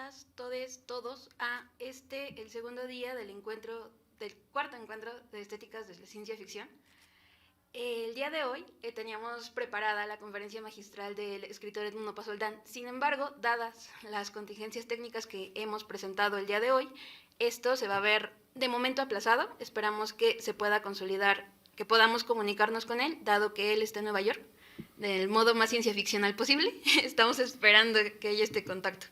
todas, todes, todos a el segundo día del cuarto encuentro de estéticas de la ciencia ficción. El día de hoy teníamos preparada la conferencia magistral del escritor Edmundo Pasoldán. Sin embargo, dadas las contingencias técnicas que hemos presentado el día de hoy, esto se va a ver de momento aplazado. Esperamos que se pueda consolidar, que podamos comunicarnos con él, dado que él está en Nueva York, del modo más ciencia ficcional posible. Estamos esperando que haya este contacto.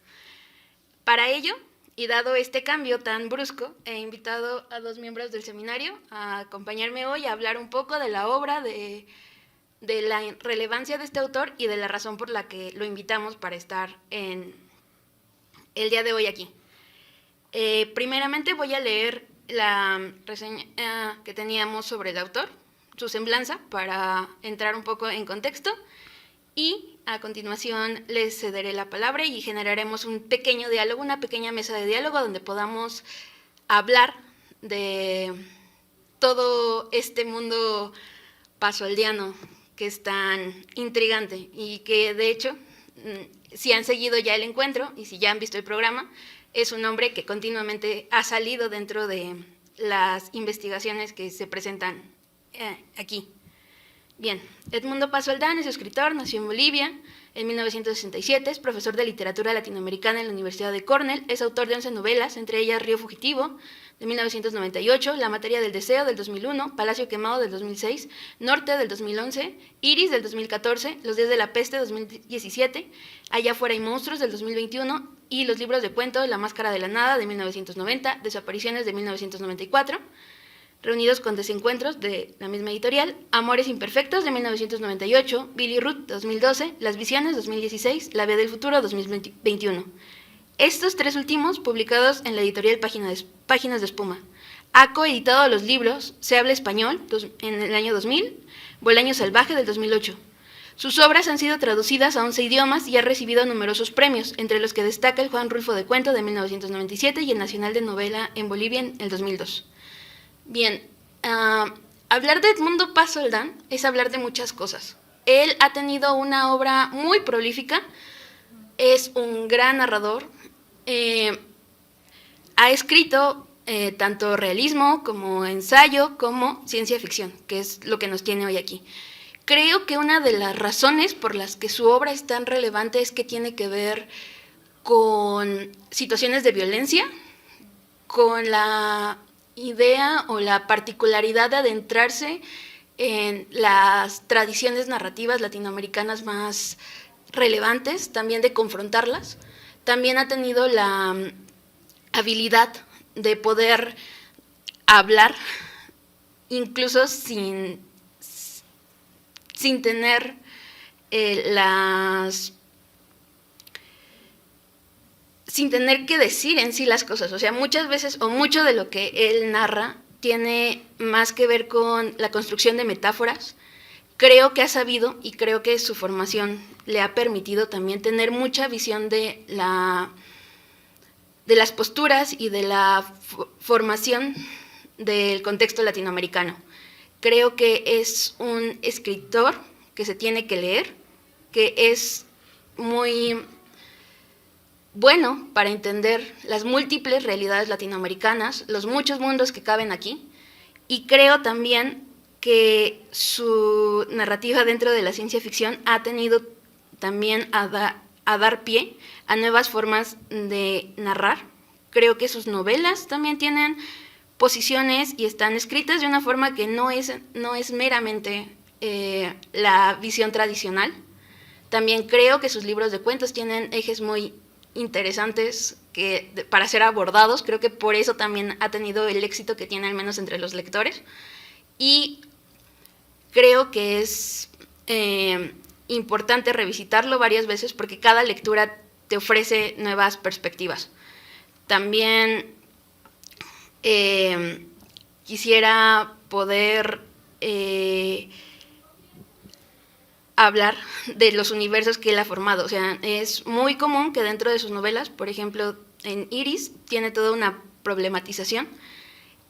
Para ello, y dado este cambio tan brusco, he invitado a dos miembros del seminario a acompañarme hoy a hablar un poco de la obra, de la relevancia de este autor y de la razón por la que lo invitamos para estar el día de hoy aquí. Primeramente voy a leer la reseña que teníamos sobre el autor, su semblanza, para entrar un poco en contexto, y a continuación les cederé la palabra y generaremos un pequeño diálogo, una pequeña mesa de diálogo donde podamos hablar de todo este mundo pasoldiano que es tan intrigante y que, de hecho, si han seguido ya el encuentro y si ya han visto el programa, es un hombre que continuamente ha salido dentro de las investigaciones que se presentan aquí. Bien, Edmundo Pasoldán es escritor, nació en Bolivia en 1967, es profesor de literatura latinoamericana en la Universidad de Cornell, es autor de 11 novelas, entre ellas Río Fugitivo, de 1998, La materia del deseo, del 2001, Palacio quemado, del 2006, Norte, del 2011, Iris, del 2014, Los días de la peste, 2017, Allá afuera hay monstruos, del 2021, y los libros de cuentos La máscara de la nada, de 1990, Desapariciones, de 1994, Reunidos con desencuentros, de la misma editorial, Amores imperfectos, de 1998, Billy Ruth, 2012, Las visiones, 2016, La vía del futuro, 2021. Estos tres últimos publicados en la editorial Páginas de Espuma. Ha coeditado los libros Se habla español, en el año 2000, Bolaño salvaje, del 2008. Sus obras han sido traducidas a 11 idiomas y ha recibido numerosos premios, entre los que destaca el Juan Rulfo de Cuento, de 1997, y el Nacional de Novela en Bolivia, en el 2002. Bien, hablar de Edmundo Pasoldán es hablar de muchas cosas. Él ha tenido una obra muy prolífica, es un gran narrador, ha escrito tanto realismo como ensayo como ciencia ficción, que es lo que nos tiene hoy aquí. Creo que una de las razones por las que su obra es tan relevante es que tiene que ver con situaciones de violencia, con la idea o la particularidad de adentrarse en las tradiciones narrativas latinoamericanas más relevantes, también de confrontarlas. También ha tenido la habilidad de poder hablar incluso sin tener sin tener que decir en sí las cosas. O sea, muchas veces, o mucho de lo que él narra, tiene más que ver con la construcción de metáforas. Creo que ha sabido, y creo que su formación le ha permitido también tener mucha visión de las posturas y de la formación del contexto latinoamericano. Creo que es un escritor que se tiene que leer, que es muy bueno para entender las múltiples realidades latinoamericanas, los muchos mundos que caben aquí, y creo también que su narrativa dentro de la ciencia ficción ha tenido también a dar pie a nuevas formas de narrar. Creo que sus novelas también tienen posiciones y están escritas de una forma que no es meramente la visión tradicional. También creo que sus libros de cuentos tienen ejes muy interesantes para ser abordados. Creo que por eso también ha tenido el éxito que tiene, al menos entre los lectores. Y creo que es importante revisitarlo varias veces porque cada lectura te ofrece nuevas perspectivas. También quisiera poder hablar de los universos que él ha formado. O sea, es muy común que dentro de sus novelas, por ejemplo, en Iris, tiene toda una problematización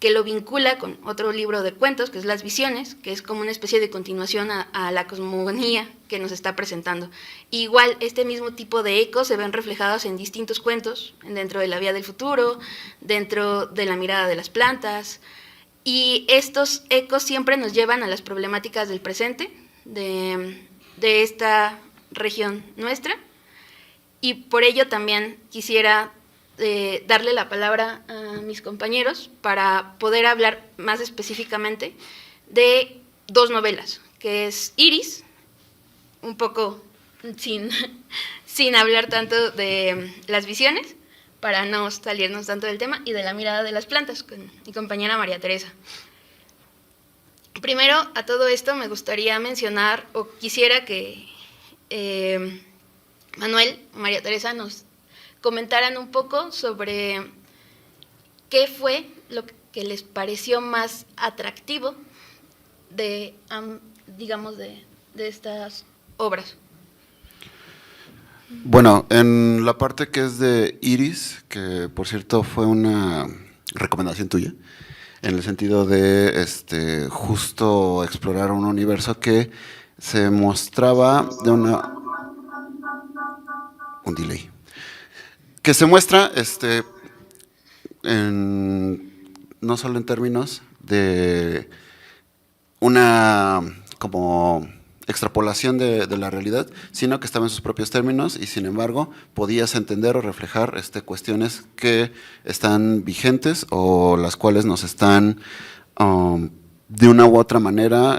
que lo vincula con otro libro de cuentos, que es Las Visiones, que es como una especie de continuación a la cosmogonía que nos está presentando. Igual, este mismo tipo de ecos se ven reflejados en distintos cuentos, dentro de La Vía del Futuro, dentro de La Mirada de las Plantas, y estos ecos siempre nos llevan a las problemáticas del presente, de esta región nuestra, y por ello también quisiera darle la palabra a mis compañeros para poder hablar más específicamente de dos novelas, que es Iris, un poco sin hablar tanto de Las Visiones, para no salirnos tanto del tema, y de La Mirada de las Plantas, con mi compañera María Teresa. Primero, a todo esto me gustaría mencionar, o quisiera que Manuel o María Teresa nos comentaran un poco sobre qué fue lo que les pareció más atractivo de, digamos, de estas obras. Bueno, en la parte que es de Iris, que por cierto fue una recomendación tuya, en el sentido de justo explorar un universo que se mostraba de un delay, que se muestra no solo en términos de una como extrapolación de la realidad, sino que estaba en sus propios términos y sin embargo podías entender o reflejar cuestiones que están vigentes o las cuales nos están de una u otra manera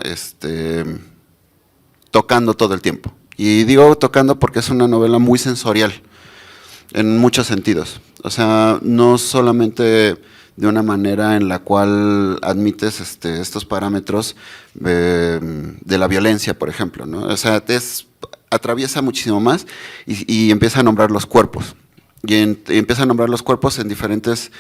tocando todo el tiempo. Y digo tocando porque es una novela muy sensorial en muchos sentidos. O sea, no solamente de una manera en la cual admites estos parámetros de la violencia, por ejemplo, ¿no? O sea, atraviesa muchísimo más y empieza a nombrar los cuerpos. Y empieza a nombrar los cuerpos en diferentes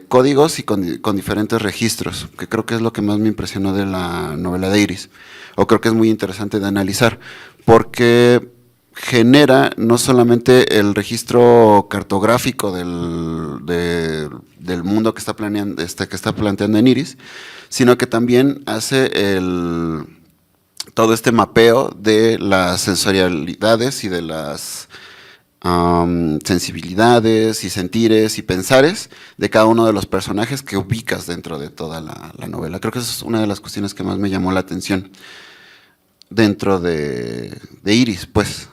códigos y con diferentes registros, que creo que es lo que más me impresionó de la novela de Iris, o creo que es muy interesante de analizar, porque genera no solamente el registro cartográfico del mundo que está planteando en Iris, sino que también hace todo este mapeo de las sensorialidades y de las sensibilidades y sentires y pensares de cada uno de los personajes que ubicas dentro de toda la novela. Creo que esa es una de las cuestiones que más me llamó la atención dentro de Iris, pues.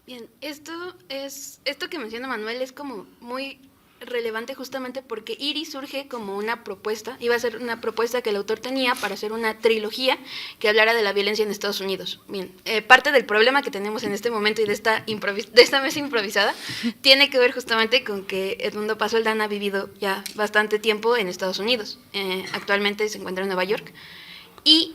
Bien, esto que menciona Manuel es como muy relevante justamente porque Iris surge como una propuesta, iba a ser una propuesta que el autor tenía para hacer una trilogía que hablara de la violencia en Estados Unidos. Bien, parte del problema que tenemos en este momento y de esta mesa improvisada tiene que ver justamente con que Edmundo Paso Aldana ha vivido ya bastante tiempo en Estados Unidos. Actualmente se encuentra en Nueva York y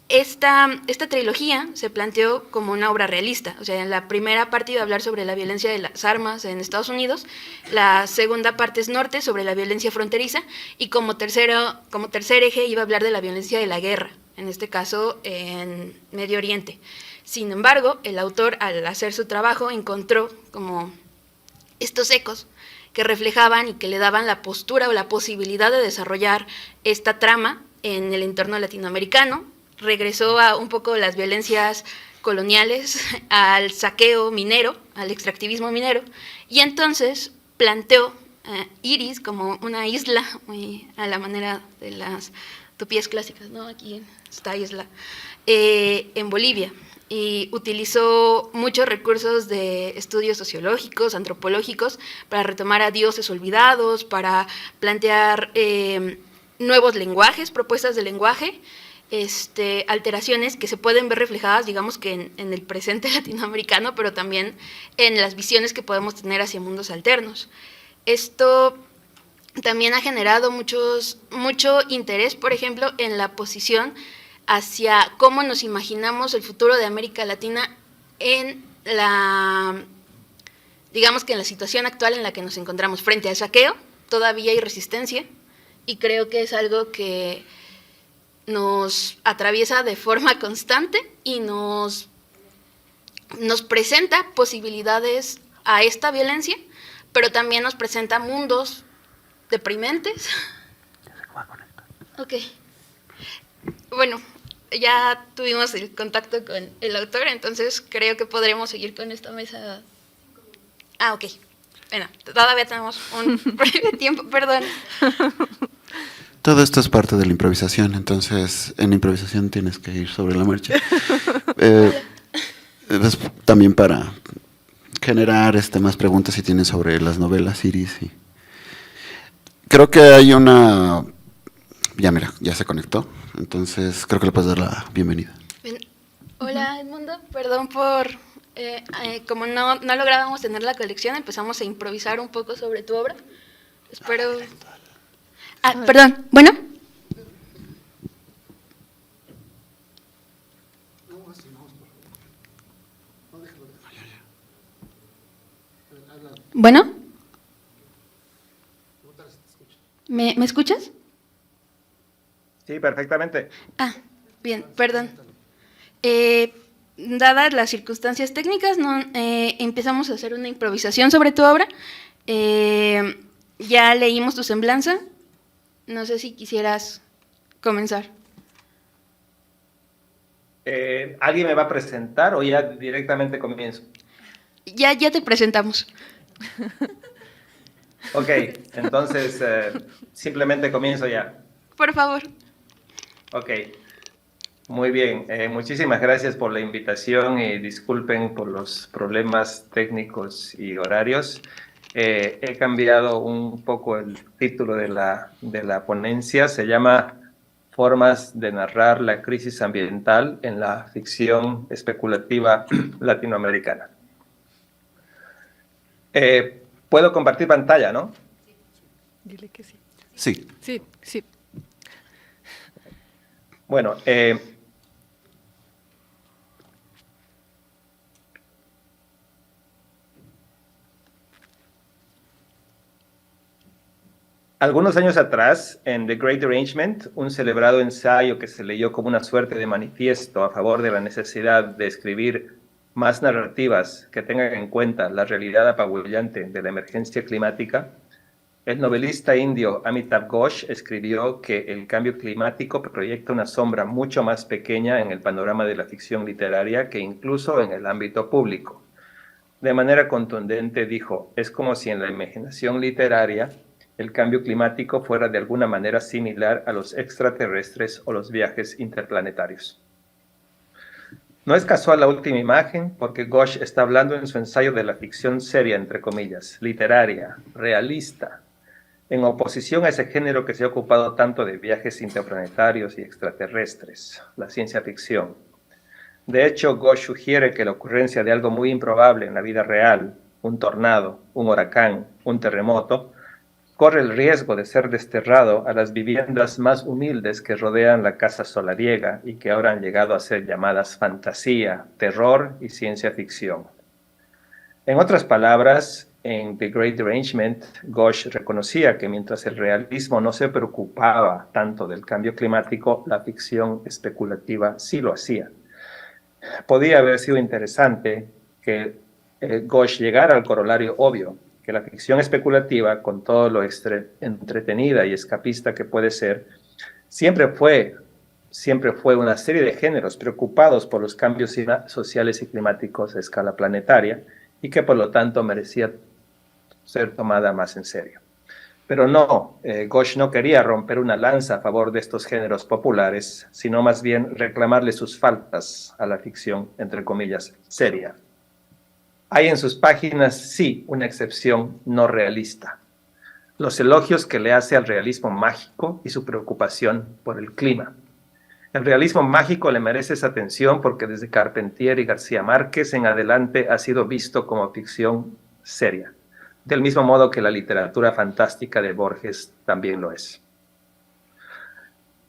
esta trilogía se planteó como una obra realista. O sea, en la primera parte iba a hablar sobre la violencia de las armas en Estados Unidos, la segunda parte es norte, sobre la violencia fronteriza, y como tercer eje iba a hablar de la violencia de la guerra, en este caso en Medio Oriente. Sin embargo, el autor, al hacer su trabajo, encontró como estos ecos que reflejaban y que le daban la postura o la posibilidad de desarrollar esta trama en el entorno latinoamericano. Regresó a un poco las violencias coloniales, al saqueo minero, al extractivismo minero, y entonces planteó Iris como una isla, muy a la manera de las utopías clásicas, ¿no? Aquí esta isla, en Bolivia, y utilizó muchos recursos de estudios sociológicos, antropológicos, para retomar a dioses olvidados, para plantear nuevos lenguajes, propuestas de lenguaje, alteraciones que se pueden ver reflejadas, digamos que en el presente latinoamericano, pero también en las visiones que podemos tener hacia mundos alternos. Esto también ha generado mucho interés, por ejemplo, en la posición hacia cómo nos imaginamos el futuro de América Latina digamos que en la situación actual en la que nos encontramos. Frente al saqueo, todavía hay resistencia, y creo que es algo que nos atraviesa de forma constante y nos presenta posibilidades a esta violencia, pero también nos presenta mundos deprimentes Ok. Bueno, ya tuvimos el contacto con el autor, entonces creo que podremos seguir con esta mesa. Ah, ok. Bueno, todavía tenemos un breve tiempo, perdón. Todo esto es parte de la improvisación, entonces en improvisación tienes que ir sobre la marcha. Es también para generar más preguntas si tienes sobre las novelas, Iris. Creo que hay una... Ya mira, ya se conectó, entonces creo que le puedes dar la bienvenida. Bien. Hola Edmundo, perdón por... como no lográbamos tener la colección, empezamos a improvisar un poco sobre tu obra. Espero... Ah, perdón, ¿bueno? ¿Bueno? ¿Me escuchas? Sí, perfectamente. Ah, bien, perdón. Dadas las circunstancias técnicas, empezamos a hacer una improvisación sobre tu obra. Ya leímos tu semblanza. No sé si quisieras comenzar. ¿Alguien me va a presentar o ya directamente comienzo? Ya te presentamos. Ok, entonces simplemente comienzo ya. Por favor. Ok, muy bien. Muchísimas gracias por la invitación y disculpen por los problemas técnicos y horarios. He cambiado un poco el título de la ponencia. Se llama Formas de narrar la crisis ambiental en la ficción especulativa latinoamericana. Puedo compartir pantalla, ¿no? Dile que sí. Sí. Sí, sí. Bueno, algunos años atrás, en The Great Derangement, un celebrado ensayo que se leyó como una suerte de manifiesto a favor de la necesidad de escribir más narrativas que tengan en cuenta la realidad apabullante de la emergencia climática, el novelista indio Amitav Ghosh escribió que el cambio climático proyecta una sombra mucho más pequeña en el panorama de la ficción literaria que incluso en el ámbito público. De manera contundente dijo, es como si en la imaginación literaria el cambio climático fuera de alguna manera similar a los extraterrestres o los viajes interplanetarios. No es casual la última imagen, porque Ghosh está hablando en su ensayo de la ficción seria, entre comillas, literaria, realista, en oposición a ese género que se ha ocupado tanto de viajes interplanetarios y extraterrestres, la ciencia ficción. De hecho, Ghosh sugiere que la ocurrencia de algo muy improbable en la vida real, un tornado, un huracán, un terremoto, corre el riesgo de ser desterrado a las viviendas más humildes que rodean la casa solariega y que ahora han llegado a ser llamadas fantasía, terror y ciencia ficción. En otras palabras, en The Great Derangement, Ghosh reconocía que mientras el realismo no se preocupaba tanto del cambio climático, la ficción especulativa sí lo hacía. Podía haber sido interesante que Ghosh llegara al corolario obvio, que la ficción especulativa, con todo lo entretenida y escapista que puede ser, siempre fue una serie de géneros preocupados por los cambios sociales y climáticos a escala planetaria y que por lo tanto merecía ser tomada más en serio. Pero no, Ghosh no quería romper una lanza a favor de estos géneros populares, sino más bien reclamarle sus faltas a la ficción, entre comillas, seria. Hay en sus páginas, sí, una excepción no realista. Los elogios que le hace al realismo mágico y su preocupación por el clima. El realismo mágico le merece esa atención porque desde Carpentier y García Márquez en adelante ha sido visto como ficción seria, del mismo modo que la literatura fantástica de Borges también lo es.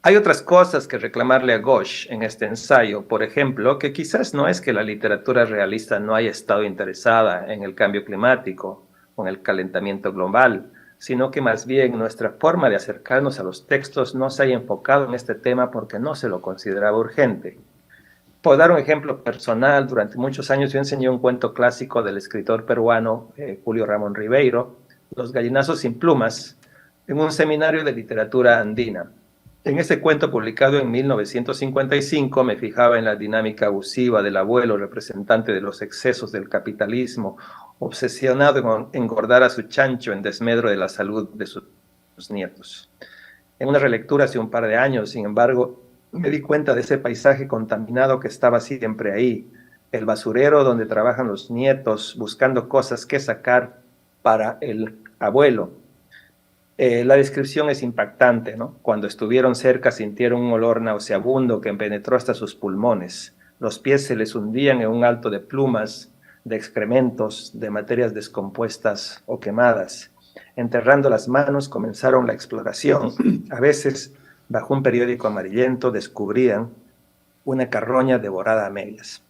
Hay otras cosas que reclamarle a Ghosh en este ensayo, por ejemplo, que quizás no es que la literatura realista no haya estado interesada en el cambio climático o en el calentamiento global, sino que más bien nuestra forma de acercarnos a los textos no se haya enfocado en este tema porque no se lo consideraba urgente. Por dar un ejemplo personal, durante muchos años yo enseñé un cuento clásico del escritor peruano Julio Ramón Ribeiro, Los gallinazos sin plumas, en un seminario de literatura andina. En ese cuento, publicado en 1955, me fijaba en la dinámica abusiva del abuelo, representante de los excesos del capitalismo, obsesionado con engordar a su chancho en desmedro de la salud de sus nietos. En una relectura hace un par de años, sin embargo, me di cuenta de ese paisaje contaminado que estaba siempre ahí, el basurero donde trabajan los nietos buscando cosas que sacar para el abuelo. La descripción es impactante, ¿no? Cuando estuvieron cerca sintieron un olor nauseabundo que penetró hasta sus pulmones. Los pies se les hundían en un alto de plumas, de excrementos, de materias descompuestas o quemadas. Enterrando las manos comenzaron la exploración. A veces, bajo un periódico amarillento, descubrían una carroña devorada a medias.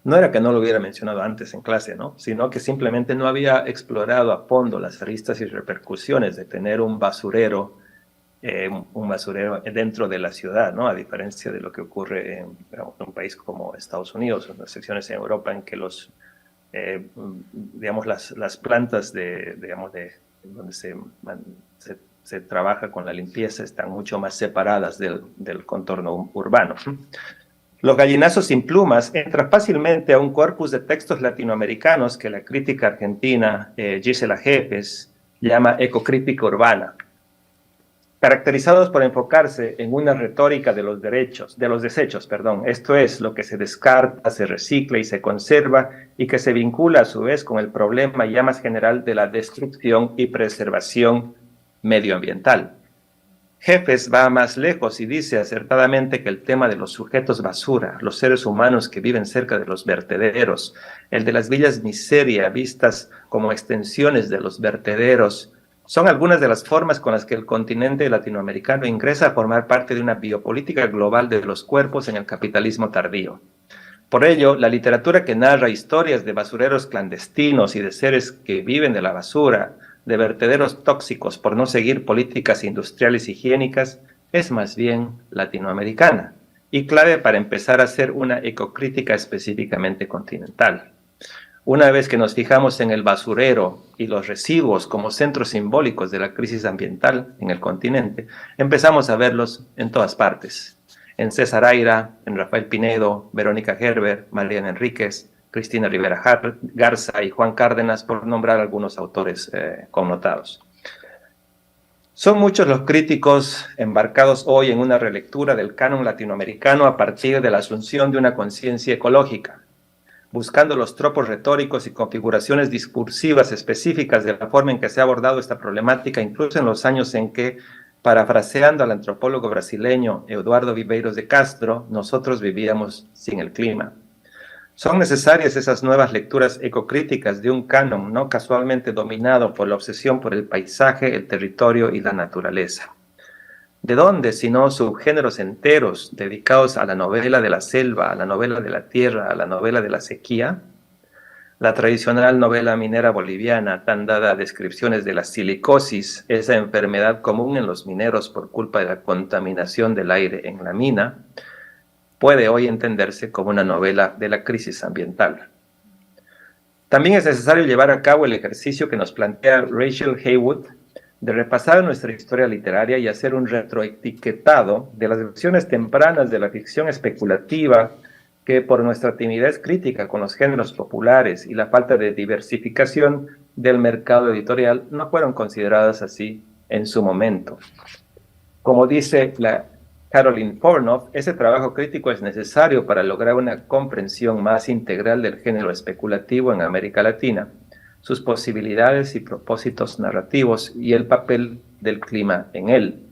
No era que no lo hubiera mencionado antes en clase, ¿no? Sino que simplemente no había explorado a fondo las aristas y repercusiones de tener un basurero dentro de la ciudad, ¿no? A diferencia de lo que ocurre en un país como Estados Unidos, en las secciones en Europa en que las plantas donde se trabaja con la limpieza están mucho más separadas del contorno urbano. Los gallinazos sin plumas entra fácilmente a un corpus de textos latinoamericanos que la crítica argentina Gisela Jefes llama ecocrítica urbana, caracterizados por enfocarse en una retórica de los desechos, esto es, lo que se descarta, se recicla y se conserva, y que se vincula a su vez con el problema ya más general de la destrucción y preservación medioambiental. Jefes va más lejos y dice acertadamente que el tema de los sujetos basura, los seres humanos que viven cerca de los vertederos, el de las villas miseria vistas como extensiones de los vertederos, son algunas de las formas con las que el continente latinoamericano ingresa a formar parte de una biopolítica global de los cuerpos en el capitalismo tardío. Por ello, la literatura que narra historias de basureros clandestinos y de seres que viven de la basura, de vertederos tóxicos por no seguir políticas industriales higiénicas, es más bien latinoamericana y clave para empezar a hacer una ecocrítica específicamente continental. Una vez que nos fijamos en el basurero y los residuos como centros simbólicos de la crisis ambiental en el continente, empezamos a verlos en todas partes. En César Aira, en Rafael Pinedo, Verónica Gerber, Mariana Enríquez, Cristina Rivera Garza y Juan Cárdenas, por nombrar algunos autores connotados. Son muchos los críticos embarcados hoy en una relectura del canon latinoamericano a partir de la asunción de una conciencia ecológica, buscando los tropos retóricos y configuraciones discursivas específicas de la forma en que se ha abordado esta problemática, incluso en los años en que, parafraseando al antropólogo brasileño Eduardo Viveiros de Castro, nosotros vivíamos sin el clima. Son necesarias esas nuevas lecturas ecocríticas de un canon no casualmente dominado por la obsesión por el paisaje, el territorio y la naturaleza. ¿De dónde, si no subgéneros enteros dedicados a la novela de la selva, a la novela de la tierra, a la novela de la sequía? La tradicional novela minera boliviana, tan dada a descripciones de la silicosis, esa enfermedad común en los mineros por culpa de la contaminación del aire en la mina, puede hoy entenderse como una novela de la crisis ambiental. También es necesario llevar a cabo el ejercicio que nos plantea Rachel Haywood de repasar nuestra historia literaria y hacer un retroetiquetado de las versiones tempranas de la ficción especulativa que, por nuestra timidez crítica con los géneros populares y la falta de diversificación del mercado editorial, no fueron consideradas así en su momento. Como dice la Caroline Pornoff, ese trabajo crítico es necesario para lograr una comprensión más integral del género especulativo en América Latina, sus posibilidades y propósitos narrativos y el papel del clima en él.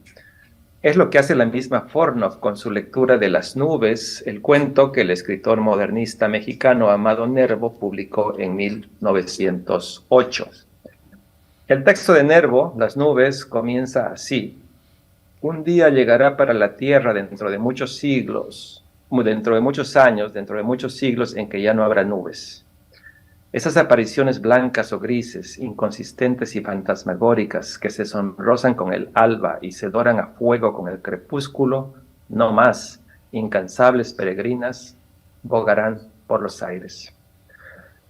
Es lo que hace la misma Pornoff con su lectura de Las nubes, el cuento que el escritor modernista mexicano Amado Nervo publicó en 1908. El texto de Nervo, Las nubes, comienza así. Un día llegará para la Tierra dentro de muchos siglos, dentro de muchos años, dentro de muchos siglos en que ya no habrá nubes. Esas apariciones blancas o grises, inconsistentes y fantasmagóricas que se sonrosan con el alba y se doran a fuego con el crepúsculo, no más, incansables peregrinas, bogarán por los aires.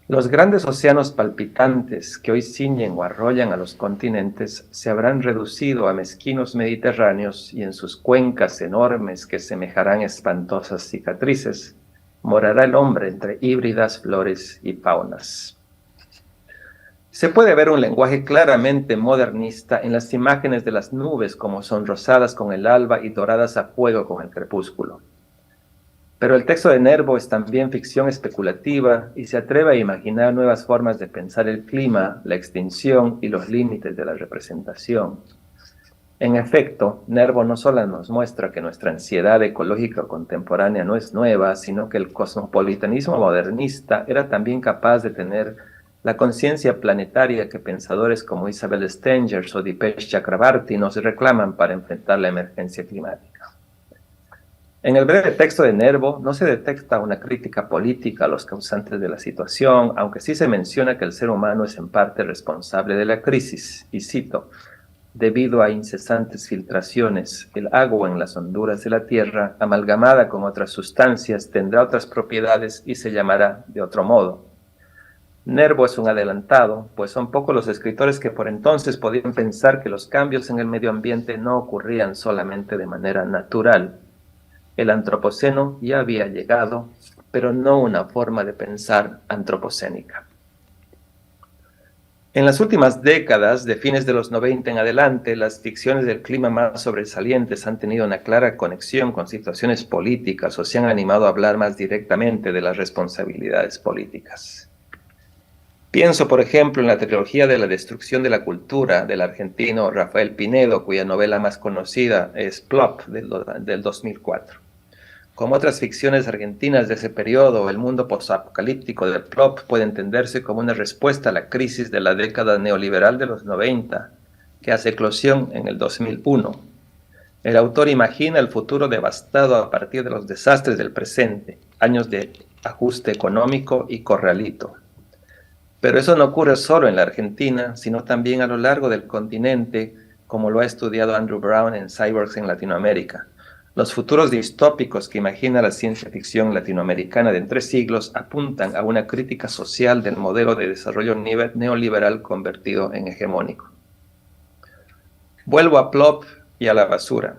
Los grandes océanos palpitantes que hoy ciñen o arrollan a los continentes se habrán reducido a mezquinos mediterráneos y en sus cuencas enormes que semejarán espantosas cicatrices, morará el hombre entre híbridas flores y faunas. Se puede ver un lenguaje claramente modernista en las imágenes de las nubes como sonrosadas con el alba y doradas a fuego con el crepúsculo. Pero el texto de Nervo es también ficción especulativa y se atreve a imaginar nuevas formas de pensar el clima, la extinción y los límites de la representación. En efecto, Nervo no solo nos muestra que nuestra ansiedad ecológica contemporánea no es nueva, sino que el cosmopolitanismo modernista era también capaz de tener la conciencia planetaria que pensadores como Isabel Stengers o Dipesh Chakrabarty nos reclaman para enfrentar la emergencia climática. En el breve texto de Nervo no se detecta una crítica política a los causantes de la situación, aunque sí se menciona que el ser humano es en parte responsable de la crisis, y cito, debido a incesantes filtraciones, el agua en las honduras de la tierra, amalgamada con otras sustancias, tendrá otras propiedades y se llamará de otro modo. Nervo es un adelantado, pues son pocos los escritores que por entonces podían pensar que los cambios en el medio ambiente no ocurrían solamente de manera natural. El antropoceno ya había llegado, pero no una forma de pensar antropocénica. En las últimas décadas, de fines de los 90 en adelante, las ficciones del clima más sobresalientes han tenido una clara conexión con situaciones políticas o se han animado a hablar más directamente de las responsabilidades políticas. Pienso, por ejemplo, en la trilogía de la destrucción de la cultura del argentino Rafael Pinedo, cuya novela más conocida es Plop, del 2004. Como otras ficciones argentinas de ese periodo, el mundo posapocalíptico de Plop puede entenderse como una respuesta a la crisis de la década neoliberal de los 90, que hace eclosión en el 2001. El autor imagina el futuro devastado a partir de los desastres del presente, años de ajuste económico y corralito. Pero eso no ocurre solo en la Argentina, sino también a lo largo del continente, como lo ha estudiado Andrew Brown en Cyborgs en Latinoamérica. Los futuros distópicos que imagina la ciencia ficción latinoamericana de entre siglos apuntan a una crítica social del modelo de desarrollo neoliberal convertido en hegemónico. Vuelvo a Plop y a la basura.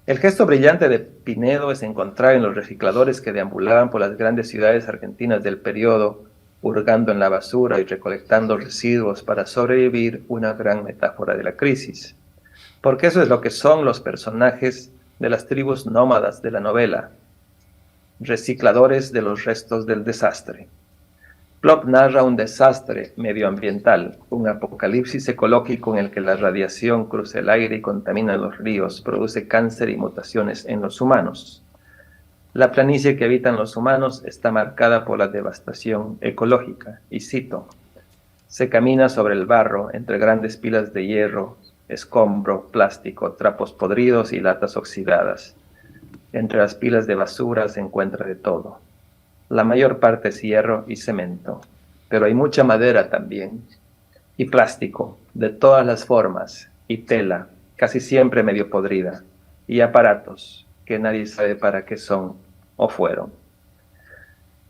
El gesto brillante de Pinedo es encontrar en los recicladores que deambulaban por las grandes ciudades argentinas del periodo, hurgando en la basura y recolectando residuos para sobrevivir, una gran metáfora de la crisis. Porque eso es lo que son los personajes de las tribus nómadas de la novela, recicladores de los restos del desastre. Plop narra un desastre medioambiental, un apocalipsis ecológico en el que la radiación cruza el aire y contamina los ríos, produce cáncer y mutaciones en los humanos. La planicie que habitan los humanos está marcada por la devastación ecológica, y cito, se camina sobre el barro entre grandes pilas de hierro, escombro, plástico, trapos podridos y latas oxidadas. Entre las pilas de basura se encuentra de todo. La mayor parte es hierro y cemento, pero hay mucha madera también, y plástico, de todas las formas, y tela, casi siempre medio podrida, y aparatos, que nadie sabe para qué son o fueron.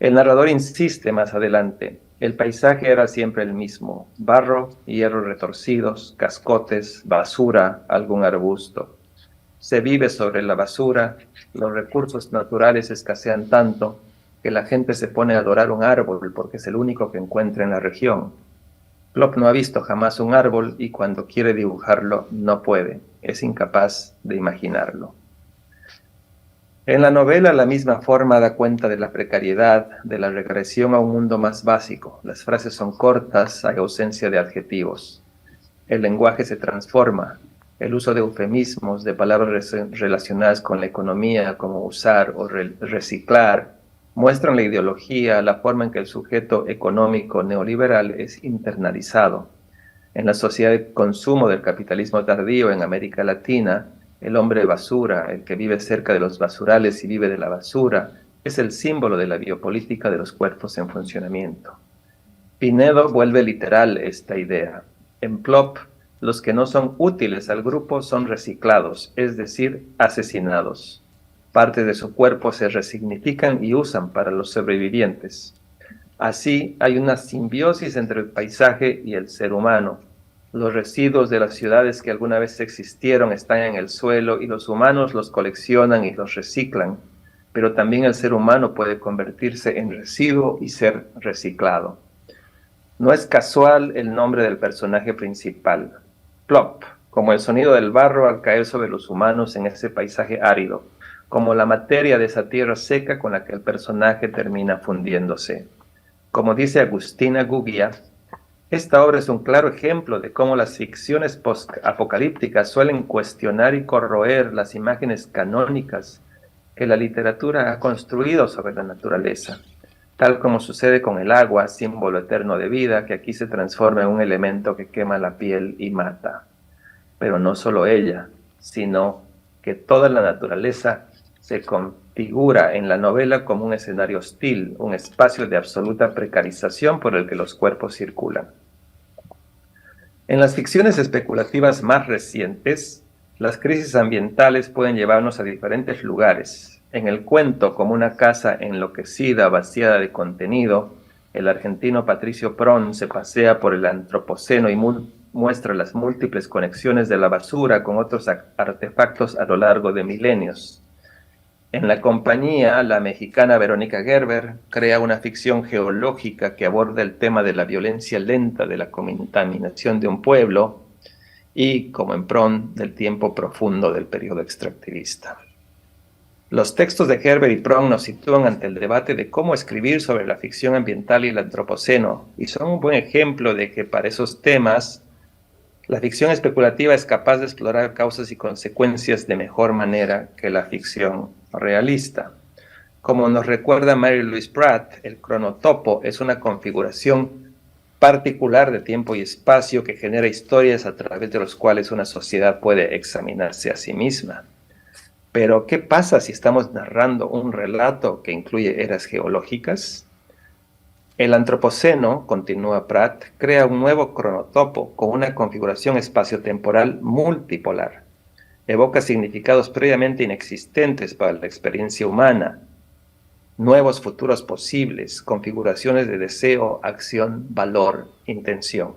El narrador insiste más adelante, el paisaje era siempre el mismo, barro, hierros retorcidos, cascotes, basura, algún arbusto. Se vive sobre la basura, los recursos naturales escasean tanto que la gente se pone a adorar un árbol porque es el único que encuentra en la región. Plop no ha visto jamás un árbol y cuando quiere dibujarlo no puede, es incapaz de imaginarlo. En la novela la misma forma da cuenta de la precariedad, de la regresión a un mundo más básico. Las frases son cortas, hay ausencia de adjetivos. El lenguaje se transforma. El uso de eufemismos, de palabras relacionadas con la economía, como usar o reciclar, muestran la ideología, la forma en que el sujeto económico neoliberal es internalizado. En la sociedad de consumo del capitalismo tardío en América Latina, el hombre basura, el que vive cerca de los basurales y vive de la basura, es el símbolo de la biopolítica de los cuerpos en funcionamiento. Pinedo vuelve literal esta idea. En Plop, los que no son útiles al grupo son reciclados, es decir, asesinados. Partes de su cuerpo se resignifican y usan para los sobrevivientes. Así, hay una simbiosis entre el paisaje y el ser humano. Los residuos de las ciudades que alguna vez existieron están en el suelo y los humanos los coleccionan y los reciclan, pero también el ser humano puede convertirse en residuo y ser reciclado. No es casual el nombre del personaje principal, plop, como el sonido del barro al caer sobre los humanos en ese paisaje árido, como la materia de esa tierra seca con la que el personaje termina fundiéndose. Como dice Agustina Gugia, esta obra es un claro ejemplo de cómo las ficciones post-apocalípticas suelen cuestionar y corroer las imágenes canónicas que la literatura ha construido sobre la naturaleza, tal como sucede con el agua, símbolo eterno de vida, que aquí se transforma en un elemento que quema la piel y mata. Pero no solo ella, sino que toda la naturaleza se configura en la novela como un escenario hostil, un espacio de absoluta precarización por el que los cuerpos circulan. En las ficciones especulativas más recientes, las crisis ambientales pueden llevarnos a diferentes lugares. En el cuento, como una casa enloquecida, vaciada de contenido, el argentino Patricio Prón se pasea por el antropoceno y muestra las múltiples conexiones de la basura con otros artefactos a lo largo de milenios. En La Compañía, la mexicana Verónica Gerber crea una ficción geológica que aborda el tema de la violencia lenta de la contaminación de un pueblo y, como en Prón, del tiempo profundo del periodo extractivista. Los textos de Gerber y Prón nos sitúan ante el debate de cómo escribir sobre la ficción ambiental y el antropoceno, y son un buen ejemplo de que para esos temas la ficción especulativa es capaz de explorar causas y consecuencias de mejor manera que la ficción realista. Como nos recuerda Mary Louise Pratt, el cronotopo es una configuración particular de tiempo y espacio que genera historias a través de los cuales una sociedad puede examinarse a sí misma. Pero, ¿qué pasa si estamos narrando un relato que incluye eras geológicas? El antropoceno, continúa Pratt, crea un nuevo cronotopo con una configuración espaciotemporal multipolar. Evoca significados previamente inexistentes para la experiencia humana, nuevos futuros posibles, configuraciones de deseo, acción, valor, intención.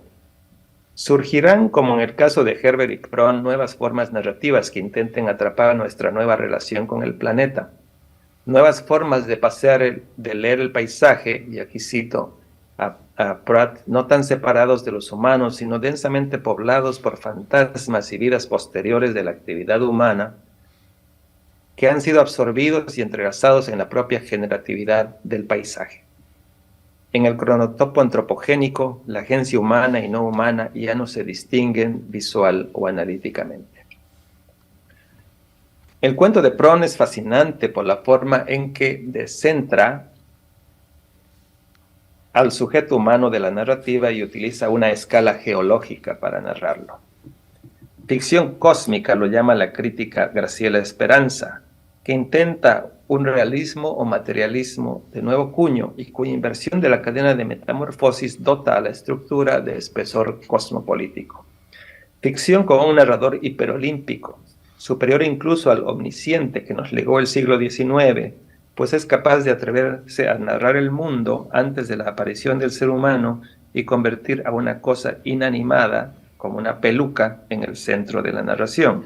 Surgirán, como en el caso de Gerber y Prón, nuevas formas narrativas que intenten atrapar nuestra nueva relación con el planeta. Nuevas formas de de leer el paisaje, y aquí cito a Pratt, no tan separados de los humanos, sino densamente poblados por fantasmas y vidas posteriores de la actividad humana, que han sido absorbidos y entrelazados en la propia generatividad del paisaje. En el cronotopo antropogénico, la agencia humana y no humana ya no se distinguen visual o analíticamente. El cuento de Prón es fascinante por la forma en que descentra al sujeto humano de la narrativa y utiliza una escala geológica para narrarlo. Ficción cósmica lo llama la crítica Graciela Esperanza, que intenta un realismo o materialismo de nuevo cuño y cuya inversión de la cadena de metamorfosis dota a la estructura de espesor cosmopolítico. Ficción con un narrador hiperolímpico, superior incluso al omnisciente que nos legó el siglo XIX, pues es capaz de atreverse a narrar el mundo antes de la aparición del ser humano y convertir a una cosa inanimada, como una peluca, en el centro de la narración.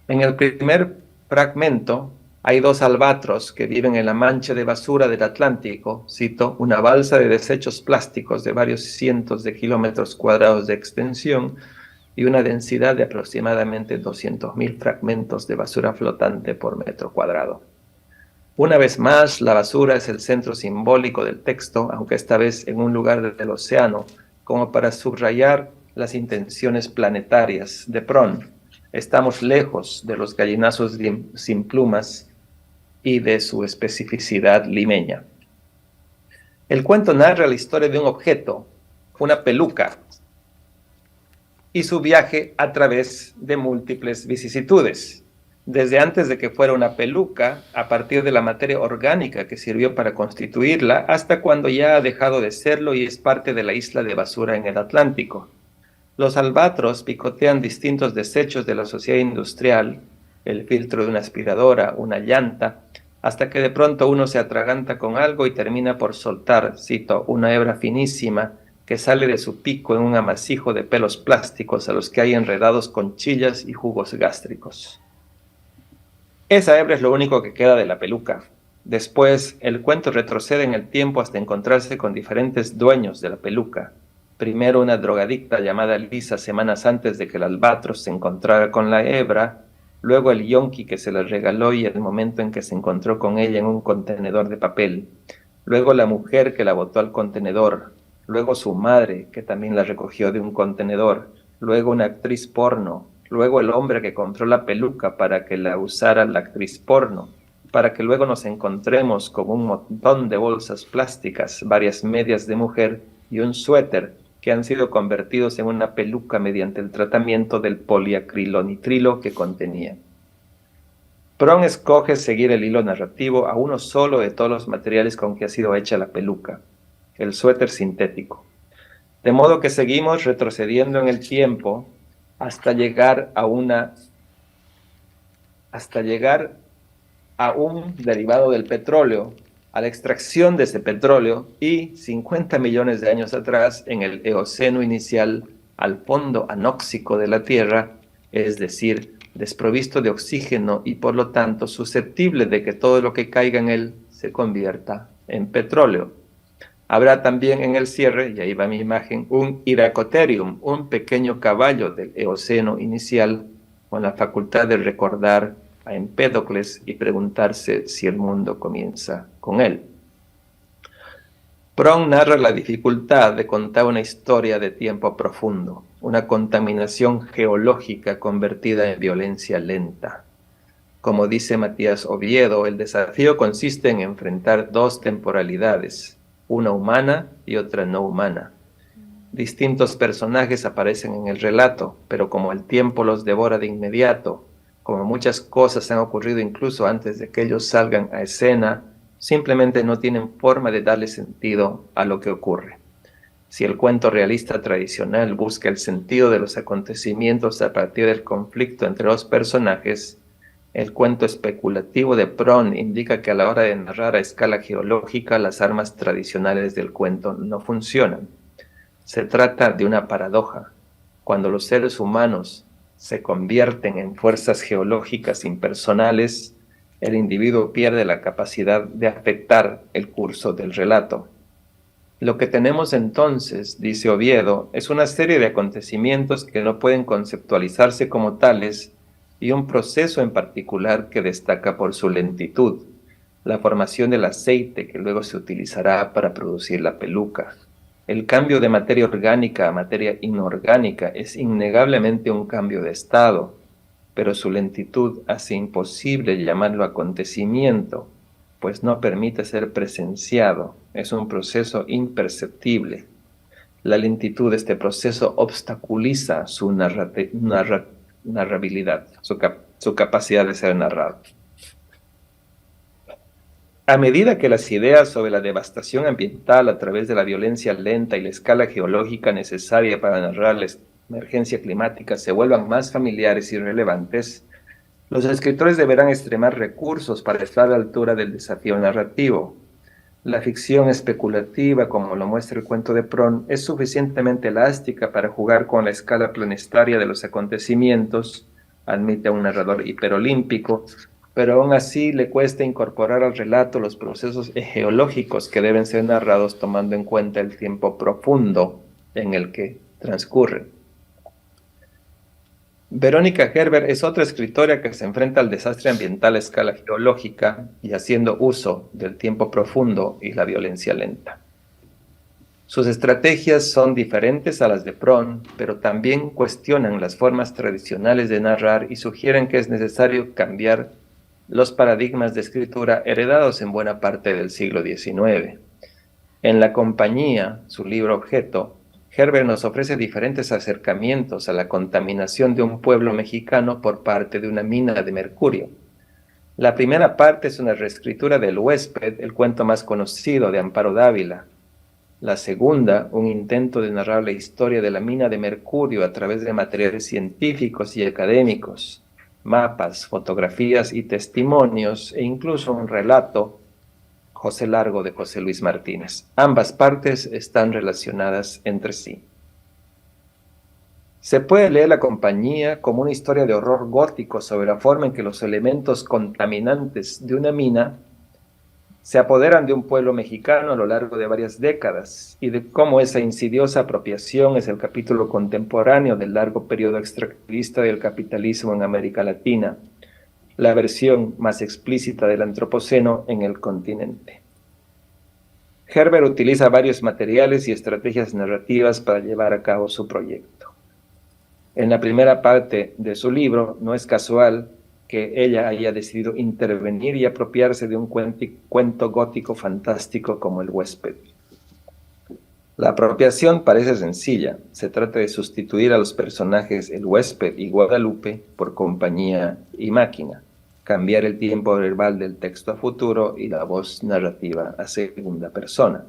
En el primer fragmento hay dos albatros que viven en la mancha de basura del Atlántico, cito, una balsa de desechos plásticos de varios cientos de kilómetros cuadrados de extensión y una densidad de aproximadamente 200.000 fragmentos de basura flotante por metro cuadrado. Una vez más, la basura es el centro simbólico del texto, aunque esta vez en un lugar del océano, como para subrayar las intenciones planetarias de Prón. Estamos lejos de los gallinazos sin plumas y de su especificidad limeña. El cuento narra la historia de un objeto, una peluca, y su viaje a través de múltiples vicisitudes. Desde antes de que fuera una peluca, a partir de la materia orgánica que sirvió para constituirla, hasta cuando ya ha dejado de serlo y es parte de la isla de basura en el Atlántico. Los albatros picotean distintos desechos de la sociedad industrial, el filtro de una aspiradora, una llanta, hasta que de pronto uno se atraganta con algo y termina por soltar, cito, una hebra finísima que sale de su pico en un amasijo de pelos plásticos a los que hay enredados conchillas y jugos gástricos. Esa hebra es lo único que queda de la peluca. Después, el cuento retrocede en el tiempo hasta encontrarse con diferentes dueños de la peluca. Primero una drogadicta llamada Lisa semanas antes de que el albatros se encontrara con la hebra, luego el yonki que se la regaló y el momento en que se encontró con ella en un contenedor de papel, luego la mujer que la botó al contenedor, luego su madre que también la recogió de un contenedor, luego una actriz porno, luego el hombre que compró la peluca para que la usara la actriz porno, para que luego nos encontremos con un montón de bolsas plásticas, varias medias de mujer y un suéter que han sido convertidos en una peluca mediante el tratamiento del poliacrilonitrilo que contenía. Pron escoge seguir el hilo narrativo a uno solo de todos los materiales con que ha sido hecha la peluca, el suéter sintético. De modo que seguimos retrocediendo en el tiempo hasta llegar a un derivado del petróleo, a la extracción de ese petróleo y 50 millones de años atrás, en el Eoceno inicial, al fondo anóxico de la Tierra, es decir, desprovisto de oxígeno y por lo tanto susceptible de que todo lo que caiga en él se convierta en petróleo. Habrá también en el cierre, y ahí va mi imagen, un Hyracotherium, un pequeño caballo del Eoceno inicial con la facultad de recordar a Empédocles y preguntarse si el mundo comienza con él. Pron narra la dificultad de contar una historia de tiempo profundo, una contaminación geológica convertida en violencia lenta. Como dice Matías Oviedo, el desafío consiste en enfrentar dos temporalidades, una humana y otra no humana. Distintos personajes aparecen en el relato, pero como el tiempo los devora de inmediato, como muchas cosas han ocurrido incluso antes de que ellos salgan a escena, simplemente no tienen forma de darle sentido a lo que ocurre. Si el cuento realista tradicional busca el sentido de los acontecimientos a partir del conflicto entre los personajes, el cuento especulativo de Pron indica que a la hora de narrar a escala geológica las armas tradicionales del cuento no funcionan. Se trata de una paradoja. Cuando los seres humanos se convierten en fuerzas geológicas impersonales, el individuo pierde la capacidad de afectar el curso del relato. Lo que tenemos entonces, dice Oviedo, es una serie de acontecimientos que no pueden conceptualizarse como tales y un proceso en particular que destaca por su lentitud, la formación del aceite que luego se utilizará para producir la peluca. El cambio de materia orgánica a materia inorgánica es innegablemente un cambio de estado, pero su lentitud hace imposible llamarlo acontecimiento, pues no permite ser presenciado, es un proceso imperceptible. La lentitud de este proceso obstaculiza su narrabilidad, su capacidad de ser narrado. A medida que las ideas sobre la devastación ambiental a través de la violencia lenta y la escala geológica necesaria para narrar la emergencia climática se vuelvan más familiares y relevantes, los escritores deberán extremar recursos para estar a la altura del desafío narrativo. La ficción especulativa, como lo muestra el cuento de Pron, es suficientemente elástica para jugar con la escala planetaria de los acontecimientos, admite a un narrador hiperolímpico, pero aún así le cuesta incorporar al relato los procesos geológicos que deben ser narrados tomando en cuenta el tiempo profundo en el que transcurren. Verónica Gerber es otra escritora que se enfrenta al desastre ambiental a escala geológica y haciendo uso del tiempo profundo y la violencia lenta. Sus estrategias son diferentes a las de Pron, pero también cuestionan las formas tradicionales de narrar y sugieren que es necesario cambiar los paradigmas de escritura heredados en buena parte del siglo XIX. En La Compañía, su libro objeto, Gerber nos ofrece diferentes acercamientos a la contaminación de un pueblo mexicano por parte de una mina de mercurio. La primera parte es una reescritura del Huésped, el cuento más conocido de Amparo Dávila. La segunda, un intento de narrar la historia de la mina de mercurio a través de materiales científicos y académicos. mapas, fotografías y testimonios, e incluso un relato, José Largo, de José Luis Martínez. Ambas partes están relacionadas entre sí. Se puede leer La Compañía como una historia de horror gótico sobre la forma en que los elementos contaminantes de una mina se apoderan de un pueblo mexicano a lo largo de varias décadas, y de cómo esa insidiosa apropiación es el capítulo contemporáneo del largo periodo extractivista del capitalismo en América Latina, la versión más explícita del antropoceno en el continente. Herbert utiliza varios materiales y estrategias narrativas para llevar a cabo su proyecto. En la primera parte de su libro, no es casual que ella haya decidido intervenir y apropiarse de un cuento gótico fantástico como El huésped. La apropiación parece sencilla. Se trata de sustituir a los personajes El huésped y Guadalupe por Compañía y Máquina, cambiar el tiempo verbal del texto a futuro y la voz narrativa a segunda persona.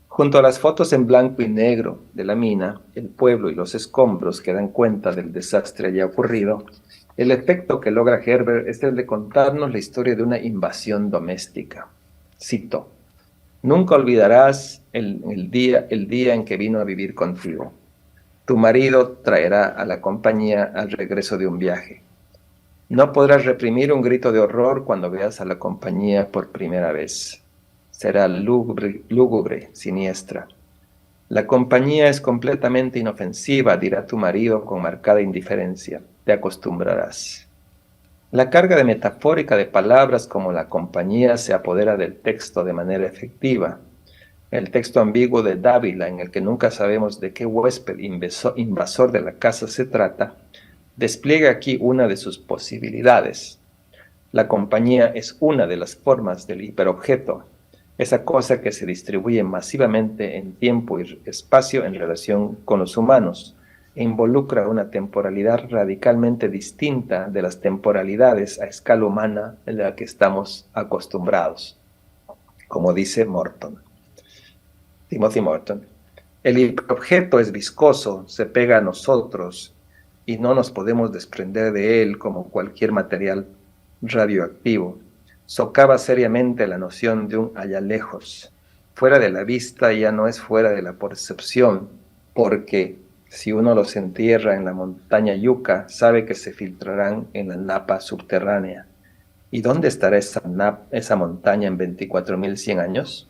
Junto a las fotos en blanco y negro de la mina, el pueblo y los escombros que dan cuenta del desastre ya ocurrido, el efecto que logra Herbert es el de contarnos la historia de una invasión doméstica. Cito: «Nunca olvidarás el día en que vino a vivir contigo. Tu marido traerá a la compañía al regreso de un viaje. No podrás reprimir un grito de horror cuando veas a la compañía por primera vez. Será lúgubre, siniestra. La compañía es completamente inofensiva», dirá tu marido con marcada indiferencia. «Te acostumbrarás». La carga de metafórica de palabras como la compañía se apodera del texto de manera efectiva. El texto ambiguo de Dávila, en el que nunca sabemos de qué huésped invasor de la casa se trata, despliega aquí una de sus posibilidades. La compañía es una de las formas del hiperobjeto, esa cosa que se distribuye masivamente en tiempo y espacio en relación con los humanos, e involucra una temporalidad radicalmente distinta de las temporalidades a escala humana en la que estamos acostumbrados, como dice Timothy Morton. El hiperobjeto es viscoso, se pega a nosotros y no nos podemos desprender de él como cualquier material radioactivo. Socava seriamente la noción de un allá lejos. Fuera de la vista ya no es fuera de la percepción, porque si uno los entierra en la montaña Yucca, sabe que se filtrarán en la napa subterránea. ¿Y dónde estará esa montaña en 24.100 años?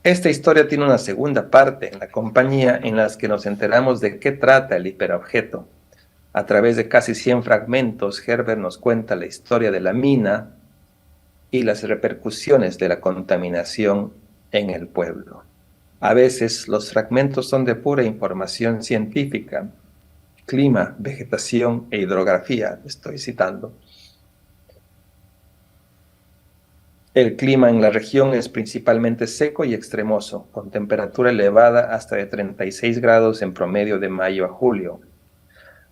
Esta historia tiene una segunda parte en La Compañía, en la que nos enteramos de qué trata el hiperobjeto. A través de casi 100 fragmentos, Herbert nos cuenta la historia de la mina y las repercusiones de la contaminación en el pueblo. A veces los fragmentos son de pura información científica, clima, vegetación e hidrografía, estoy citando. El clima en la región es principalmente seco y extremoso, con temperatura elevada hasta de 36 grados en promedio de mayo a julio.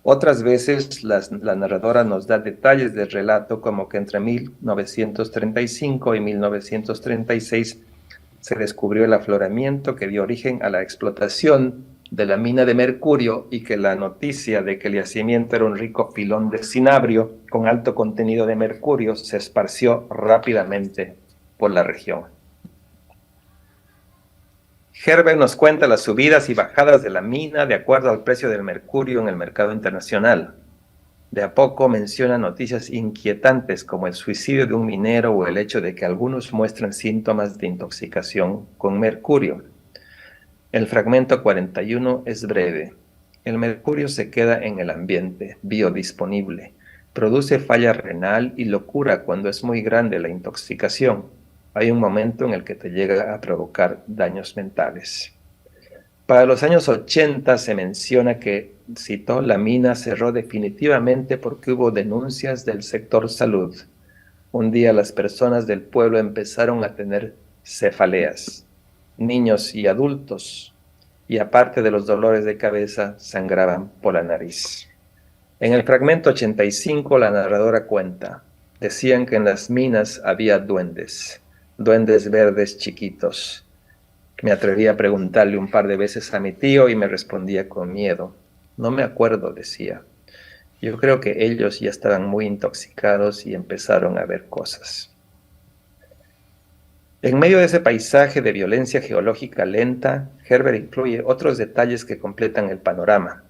Otras veces la narradora nos da detalles del relato, como que entre 1935 y 1936 se descubrió el afloramiento que dio origen a la explotación de la mina de mercurio, y que la noticia de que el yacimiento era un rico filón de cinabrio con alto contenido de mercurio se esparció rápidamente por la región. Herbert nos cuenta las subidas y bajadas de la mina de acuerdo al precio del mercurio en el mercado internacional. De a poco menciona noticias inquietantes como el suicidio de un minero o el hecho de que algunos muestran síntomas de intoxicación con mercurio. El fragmento 41 es breve. El mercurio se queda en el ambiente, biodisponible. Produce falla renal y locura cuando es muy grande la intoxicación. Hay un momento en el que te llega a provocar daños mentales. Para los años 80 se menciona que, cito, la mina cerró definitivamente porque hubo denuncias del sector salud. Un día las personas del pueblo empezaron a tener cefaleas, niños y adultos, y aparte de los dolores de cabeza, sangraban por la nariz. En el fragmento 85 la narradora cuenta, decían que en las minas había duendes verdes chiquitos. Me atreví a preguntarle un par de veces a mi tío y me respondía con miedo. No me acuerdo, decía. Yo creo que ellos ya estaban muy intoxicados y empezaron a ver cosas. En medio de ese paisaje de violencia geológica lenta, Herbert incluye otros detalles que completan el panorama.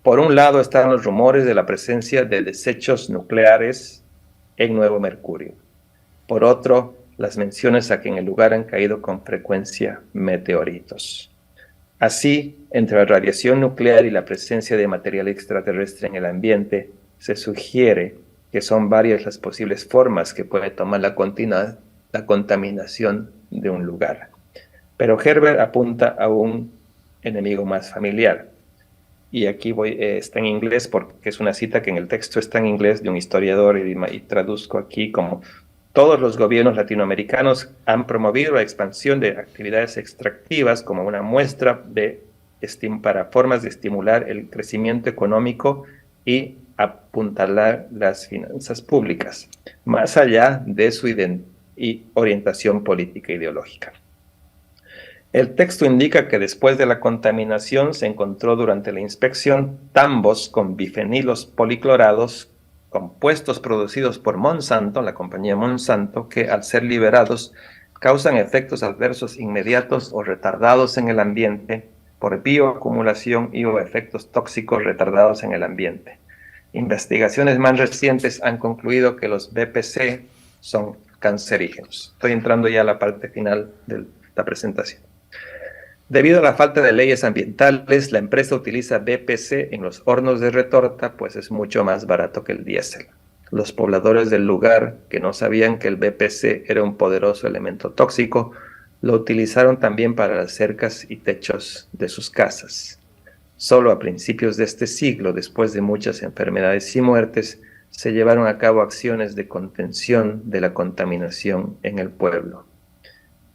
Por un lado están los rumores de la presencia de desechos nucleares en Nuevo Mercurio. Por otro, las menciones a que en el lugar han caído con frecuencia meteoritos. Así, entre la radiación nuclear y la presencia de material extraterrestre en el ambiente, se sugiere que son varias las posibles formas que puede tomar la contaminación de un lugar. Pero Herbert apunta a un enemigo más familiar. Y aquí está en inglés porque es una cita que en el texto está en inglés de un historiador y traduzco aquí como: todos los gobiernos latinoamericanos han promovido la expansión de actividades extractivas como una muestra para formas de estimular el crecimiento económico y apuntalar las finanzas públicas, más allá de su orientación política e ideológica. El texto indica que después de la contaminación se encontró durante la inspección tambos con bifenilos policlorados, compuestos producidos por Monsanto, la compañía Monsanto, que al ser liberados causan efectos adversos inmediatos o retardados en el ambiente por bioacumulación y o efectos tóxicos retardados en el ambiente. Investigaciones más recientes han concluido que los BPC son cancerígenos. Estoy entrando ya a la parte final de la presentación. Debido a la falta de leyes ambientales, la empresa utiliza BPC en los hornos de retorta, pues es mucho más barato que el diésel. Los pobladores del lugar, que no sabían que el BPC era un poderoso elemento tóxico, lo utilizaron también para las cercas y techos de sus casas. Solo a principios de este siglo, después de muchas enfermedades y muertes, se llevaron a cabo acciones de contención de la contaminación en el pueblo.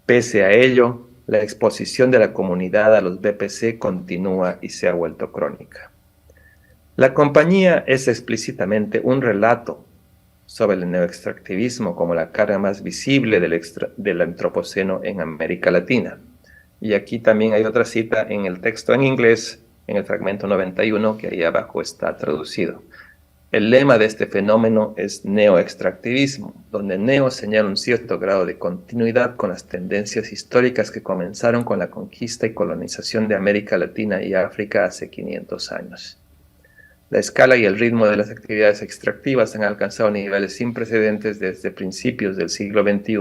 Pese a ello, la exposición de la comunidad a los BPC continúa y se ha vuelto crónica. La compañía es explícitamente un relato sobre el neoextractivismo como la cara más visible del antropoceno en América Latina. Y aquí también hay otra cita en el texto en inglés, en el fragmento 91, que ahí abajo está traducido. El lema de este fenómeno es neoextractivismo, donde neo señala un cierto grado de continuidad con las tendencias históricas que comenzaron con la conquista y colonización de América Latina y África hace 500 años. La escala y el ritmo de las actividades extractivas han alcanzado niveles sin precedentes desde principios del siglo XXI,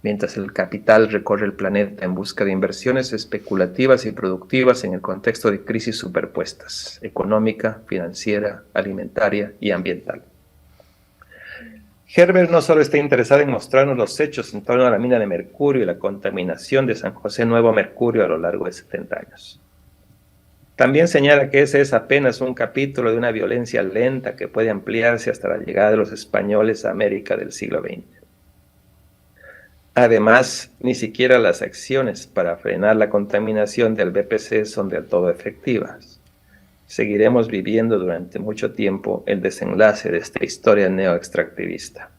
mientras el capital recorre el planeta en busca de inversiones especulativas y productivas en el contexto de crisis superpuestas, económica, financiera, alimentaria y ambiental. Herbert no solo está interesado en mostrarnos los hechos en torno a la mina de mercurio y la contaminación de San José Nuevo Mercurio a lo largo de 70 años. También señala que ese es apenas un capítulo de una violencia lenta que puede ampliarse hasta la llegada de los españoles a América del siglo XX. Además, ni siquiera las acciones para frenar la contaminación del BPC son del todo efectivas. Seguiremos viviendo durante mucho tiempo el desenlace de esta historia neoextractivista.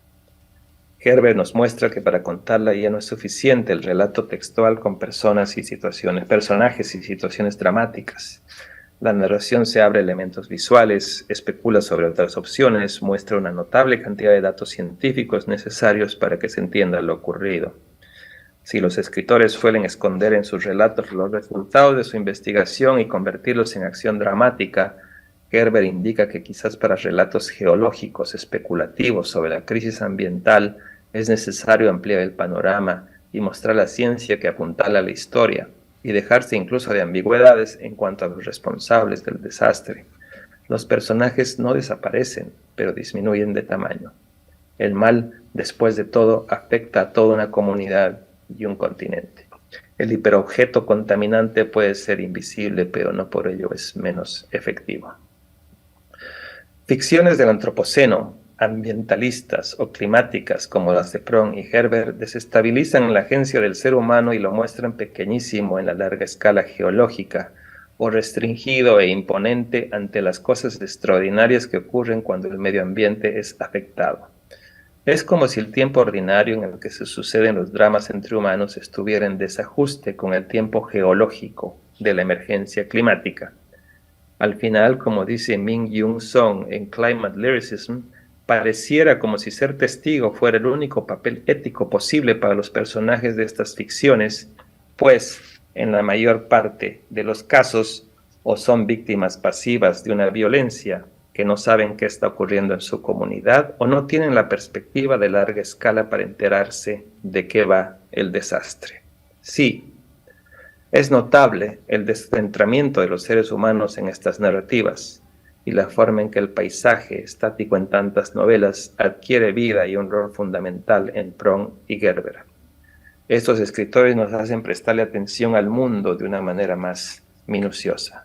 Herbert nos muestra que para contarla ya no es suficiente el relato textual con personajes y situaciones dramáticas. La narración se abre a elementos visuales, especula sobre otras opciones, muestra una notable cantidad de datos científicos necesarios para que se entienda lo ocurrido. Si los escritores suelen esconder en sus relatos los resultados de su investigación y convertirlos en acción dramática, Herbert indica que quizás para relatos geológicos especulativos sobre la crisis ambiental es necesario ampliar el panorama y mostrar la ciencia que apuntala a la historia, y dejarse incluso de ambigüedades en cuanto a los responsables del desastre. Los personajes no desaparecen, pero disminuyen de tamaño. El mal, después de todo, afecta a toda una comunidad y un continente. El hiperobjeto contaminante puede ser invisible, pero no por ello es menos efectivo. Ficciones del antropoceno, ambientalistas o climáticas como las de Prohn y Herbert desestabilizan la agencia del ser humano y lo muestran pequeñísimo en la larga escala geológica, o restringido e imponente ante las cosas extraordinarias que ocurren cuando el medio ambiente es afectado. Es como si el tiempo ordinario en el que se suceden los dramas entre humanos estuviera en desajuste con el tiempo geológico de la emergencia climática. Al final, como dice Min Young Song en Climate Lyricism, pareciera como si ser testigo fuera el único papel ético posible para los personajes de estas ficciones, pues en la mayor parte de los casos o son víctimas pasivas de una violencia que no saben qué está ocurriendo en su comunidad o no tienen la perspectiva de larga escala para enterarse de qué va el desastre. Sí, es notable el descentramiento de los seres humanos en estas narrativas y la forma en que el paisaje, estático en tantas novelas, adquiere vida y un rol fundamental en Prohm y Gerber. Estos escritores nos hacen prestarle atención al mundo de una manera más minuciosa.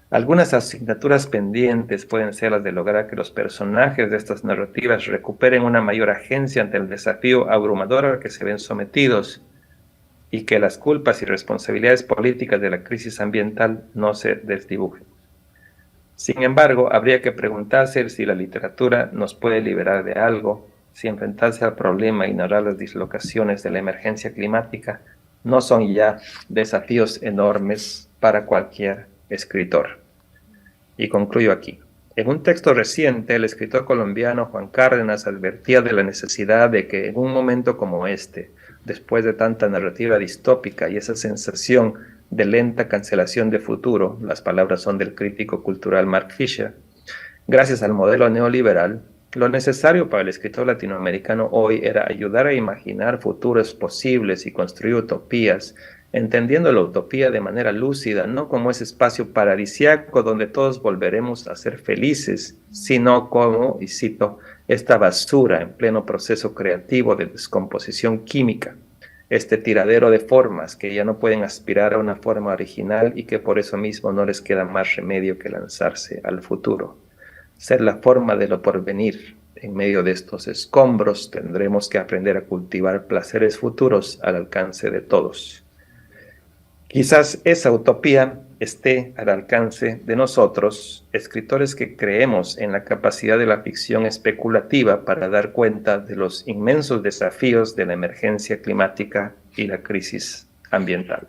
Algunas asignaturas pendientes pueden ser las de lograr que los personajes de estas narrativas recuperen una mayor agencia ante el desafío abrumador al que se ven sometidos y que las culpas y responsabilidades políticas de la crisis ambiental no se desdibujen. Sin embargo, habría que preguntarse si la literatura nos puede liberar de algo, si enfrentarse al problema y narrar las dislocaciones de la emergencia climática no son ya desafíos enormes para cualquier escritor. Y concluyo aquí. En un texto reciente, el escritor colombiano Juan Cárdenas advertía de la necesidad de que en un momento como este, después de tanta narrativa distópica y esa sensación de lenta cancelación de futuro, las palabras son del crítico cultural Mark Fisher, gracias al modelo neoliberal, lo necesario para el escritor latinoamericano hoy era ayudar a imaginar futuros posibles y construir utopías, entendiendo la utopía de manera lúcida, no como ese espacio paradisiaco donde todos volveremos a ser felices, sino como, y cito, esta basura en pleno proceso creativo de descomposición química, este tiradero de formas que ya no pueden aspirar a una forma original y que por eso mismo no les queda más remedio que lanzarse al futuro. Ser la forma de lo porvenir. En medio de estos escombros tendremos que aprender a cultivar placeres futuros al alcance de todos. Quizás esa utopía esté al alcance de nosotros, escritores que creemos en la capacidad de la ficción especulativa para dar cuenta de los inmensos desafíos de la emergencia climática y la crisis ambiental.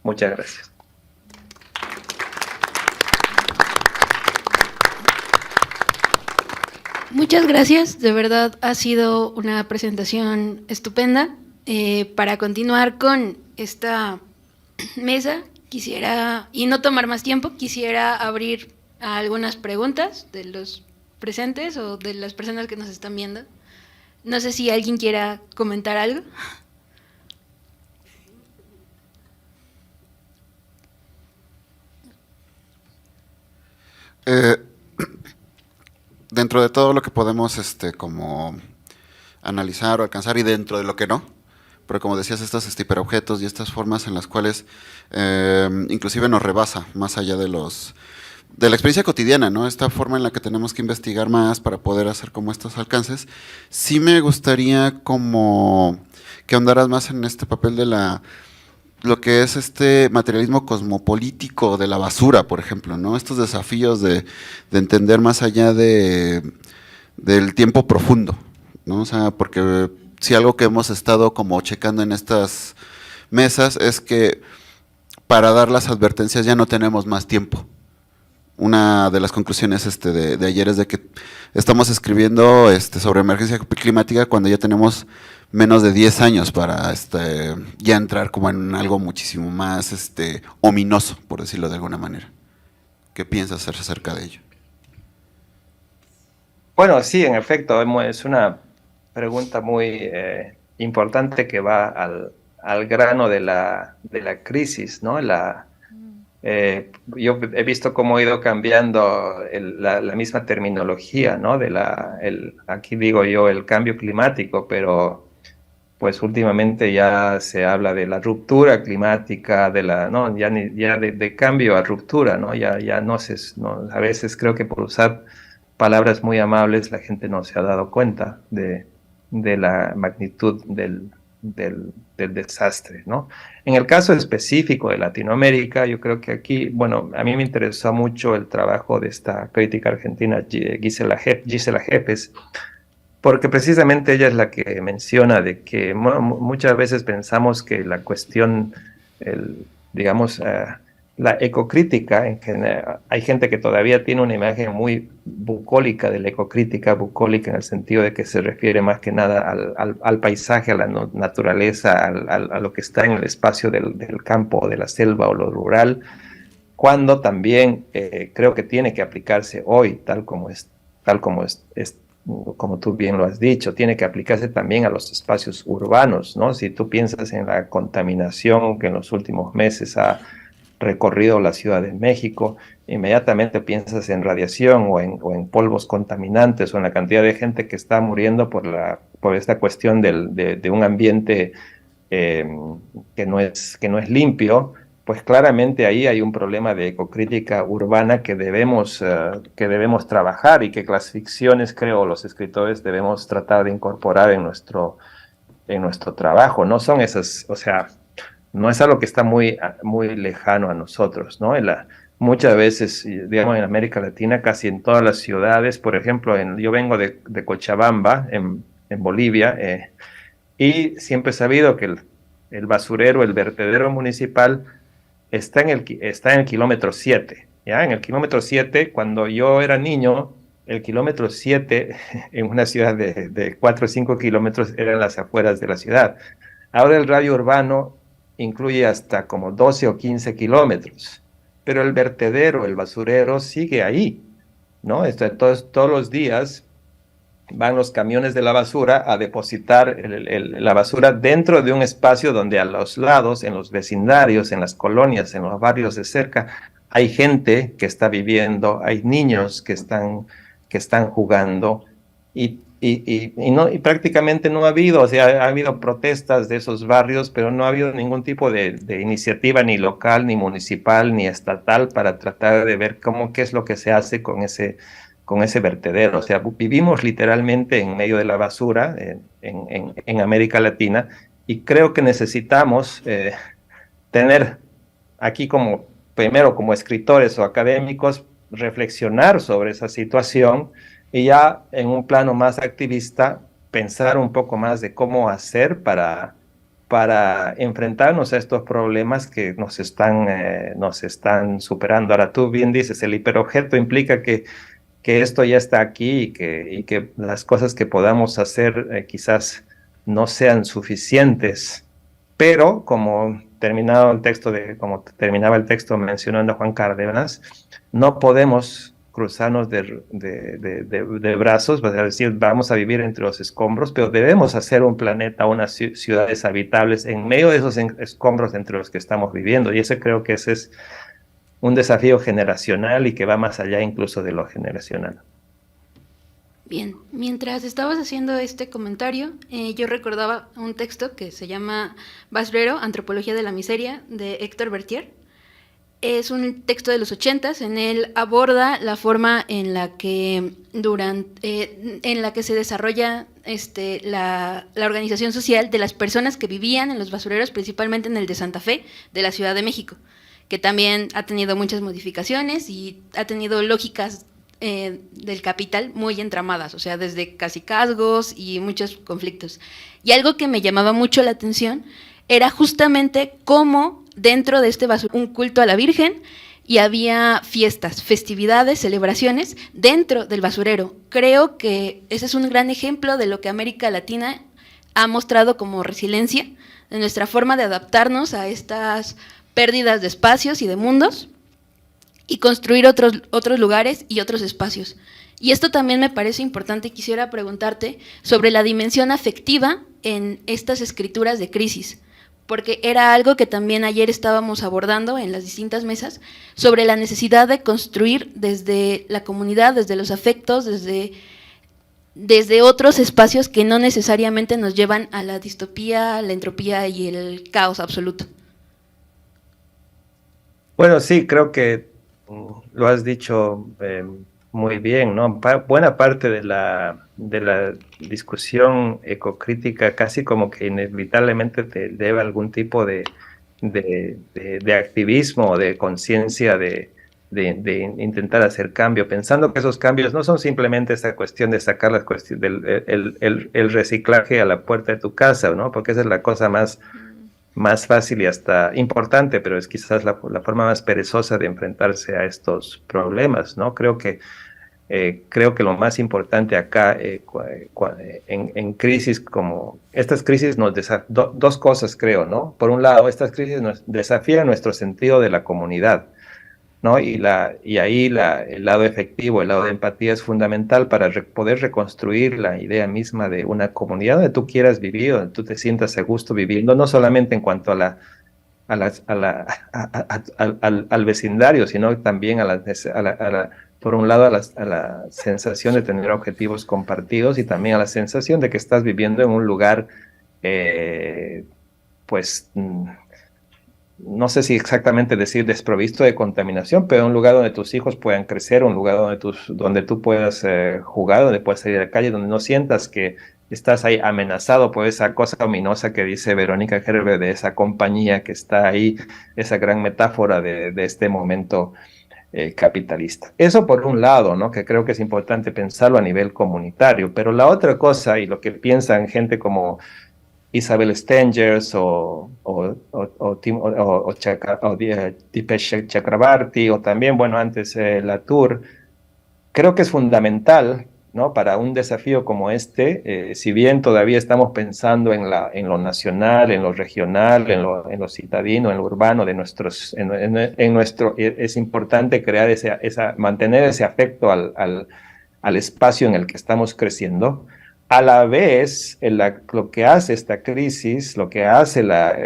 Muchas gracias. Muchas gracias, de verdad ha sido una presentación estupenda. Para continuar con esta mesa, quisiera, y no tomar más tiempo, quisiera abrir a algunas preguntas de los presentes o de las personas que nos están viendo. No sé si alguien quiera comentar algo. Dentro de todo lo que podemos como analizar o alcanzar y dentro de lo que no, pero como decías, estos hiperobjetos y estas formas en las cuales inclusive nos rebasa más allá de la experiencia cotidiana, ¿no? Esta forma en la que tenemos que investigar más para poder hacer como estos alcances. Sí me gustaría como que ahondaras más en este papel de lo que es este materialismo cosmopolítico de la basura, por ejemplo, ¿no? Estos desafíos de entender más allá del tiempo profundo, ¿no? O sea, porque si algo que hemos estado como checando en estas mesas es que para dar las advertencias ya no tenemos más tiempo. Una de las conclusiones de ayer es de que estamos escribiendo sobre emergencia climática cuando ya tenemos menos de 10 años para ya entrar como en algo muchísimo más ominoso, por decirlo de alguna manera. ¿Qué piensas acerca de ello? Bueno, sí, en efecto, es una pregunta muy importante que va al grano de la crisis, ¿no? Yo he visto cómo ha ido cambiando la misma terminología, ¿no? Aquí digo yo el cambio climático, pero pues últimamente ya se habla de la ruptura climática, ya de cambio a ruptura, ¿no? Ya no, a veces creo que por usar palabras muy amables la gente no se ha dado cuenta de la magnitud del desastre, ¿no? En el caso específico de Latinoamérica, yo creo que aquí, bueno, a mí me interesó mucho el trabajo de esta crítica argentina Gisela Yepes, porque precisamente ella es la que menciona de que muchas veces pensamos que la cuestión, digamos, la ecocrítica, en general, hay gente que todavía tiene una imagen muy bucólica de la ecocrítica, bucólica en el sentido de que se refiere más que nada al paisaje, a la naturaleza, a lo que está en el espacio del campo o de la selva o lo rural, cuando también creo que tiene que aplicarse hoy, como tú bien lo has dicho, tiene que aplicarse también a los espacios urbanos, ¿no? Si tú piensas en la contaminación que en los últimos meses ha recorrido la Ciudad de México, inmediatamente piensas en radiación o en polvos contaminantes o en la cantidad de gente que está muriendo por esta cuestión de un ambiente que no es limpio. Pues claramente ahí hay un problema de ecocrítica urbana que debemos trabajar y que las ficciones, creo, los escritores debemos tratar de incorporar en nuestro trabajo. No son esas, o sea, no es algo que está muy lejano a nosotros, ¿no? Muchas veces, digamos, en América Latina, casi en todas las ciudades, por ejemplo, yo vengo de Cochabamba, en Bolivia, y siempre he sabido que el basurero, el vertedero municipal, está en el kilómetro 7, ¿ya? En el kilómetro 7, cuando yo era niño, el kilómetro 7 en una ciudad de 4 o 5 kilómetros eran las afueras de la ciudad. Ahora el radio urbano incluye hasta como 12 o 15 kilómetros, pero el vertedero, el basurero sigue ahí, ¿no? Entonces, todos los días van los camiones de la basura a depositar la basura dentro de un espacio donde a los lados, en los vecindarios, en las colonias, en los barrios de cerca, hay gente que está viviendo, hay niños que están jugando y prácticamente no ha habido, o sea, ha habido protestas de esos barrios, pero no ha habido ningún tipo de iniciativa ni local, ni municipal, ni estatal para tratar de ver qué es lo que se hace con ese vertedero. O sea, vivimos literalmente en medio de la basura en América Latina y creo que necesitamos tener aquí primero como escritores o académicos, reflexionar sobre esa situación y ya en un plano más activista pensar un poco más de cómo hacer para enfrentarnos a estos problemas que nos están superando. Ahora tú bien dices, el hiperobjeto implica que esto ya está aquí y que las cosas que podamos hacer quizás no sean suficientes, pero como terminaba el texto mencionando a Juan Cárdenas, no podemos cruzarnos de brazos, es decir, vamos a vivir entre los escombros, pero debemos hacer un planeta, unas ciudades habitables en medio de esos escombros entre los que estamos viviendo, y creo que ese es un desafío generacional y que va más allá incluso de lo generacional. Bien, mientras estabas haciendo este comentario, yo recordaba un texto que se llama Basurero, Antropología de la Miseria, de Héctor Bertier. Es un texto de los 80s, en él aborda la forma en la que se desarrolla la organización social de las personas que vivían en los basureros, principalmente en el de Santa Fe, de la Ciudad de México, que también ha tenido muchas modificaciones y ha tenido lógicas del capital muy entramadas, o sea, desde cacicazgos y muchos conflictos. Y algo que me llamaba mucho la atención era justamente cómo dentro de este basurero un culto a la Virgen y había fiestas, festividades, celebraciones dentro del basurero. Creo que ese es un gran ejemplo de lo que América Latina ha mostrado como resiliencia, de nuestra forma de adaptarnos a estas pérdidas de espacios y de mundos y construir otros lugares y otros espacios. Y esto también me parece importante y quisiera preguntarte sobre la dimensión afectiva en estas escrituras de crisis, porque era algo que también ayer estábamos abordando en las distintas mesas, sobre la necesidad de construir desde la comunidad, desde los afectos, desde otros espacios que no necesariamente nos llevan a la distopía, la entropía y el caos absoluto. Bueno, sí, creo que lo has dicho muy bien, ¿no? Buena parte de la discusión ecocrítica casi como que inevitablemente te lleva a algún tipo de activismo o de conciencia de intentar hacer cambio, pensando que esos cambios no son simplemente esa cuestión de sacar las cuestiones el reciclaje a la puerta de tu casa, ¿no? Porque esa es la cosa más más fácil y hasta importante, pero es quizás la forma más perezosa de enfrentarse a estos problemas, ¿no? Creo que lo más importante acá en crisis como estas crisis dos cosas creo, ¿no? Por un lado, estas crisis nos desafían nuestro sentido de la comunidad, ¿no? Y ahí el lado efectivo, el lado de empatía es fundamental para poder reconstruir la idea misma de una comunidad donde tú quieras vivir, donde tú te sientas a gusto viviendo, no solamente en cuanto al vecindario, sino también por un lado, a la sensación de tener objetivos compartidos y también a la sensación de que estás viviendo en un lugar, pues, no sé si exactamente decir desprovisto de contaminación, pero un lugar donde tus hijos puedan crecer, un lugar donde tú puedas jugar, donde puedas salir a la calle, donde no sientas que estás ahí amenazado por esa cosa ominosa que dice Verónica Gerber, de esa compañía que está ahí, esa gran metáfora de este momento capitalista. Eso por un lado, ¿no? Que creo que es importante pensarlo a nivel comunitario, pero la otra cosa, y lo que piensan gente como Isabel Stengers Dipesh Chakrabarty, o también, bueno, antes Latour, creo que es fundamental, ¿no? Para un desafío como este, si bien todavía estamos pensando en lo nacional, en lo regional, en lo citadino, en lo urbano, es importante crear mantener ese afecto al espacio en el que estamos creciendo. A la vez, lo que hace esta crisis, lo que hace la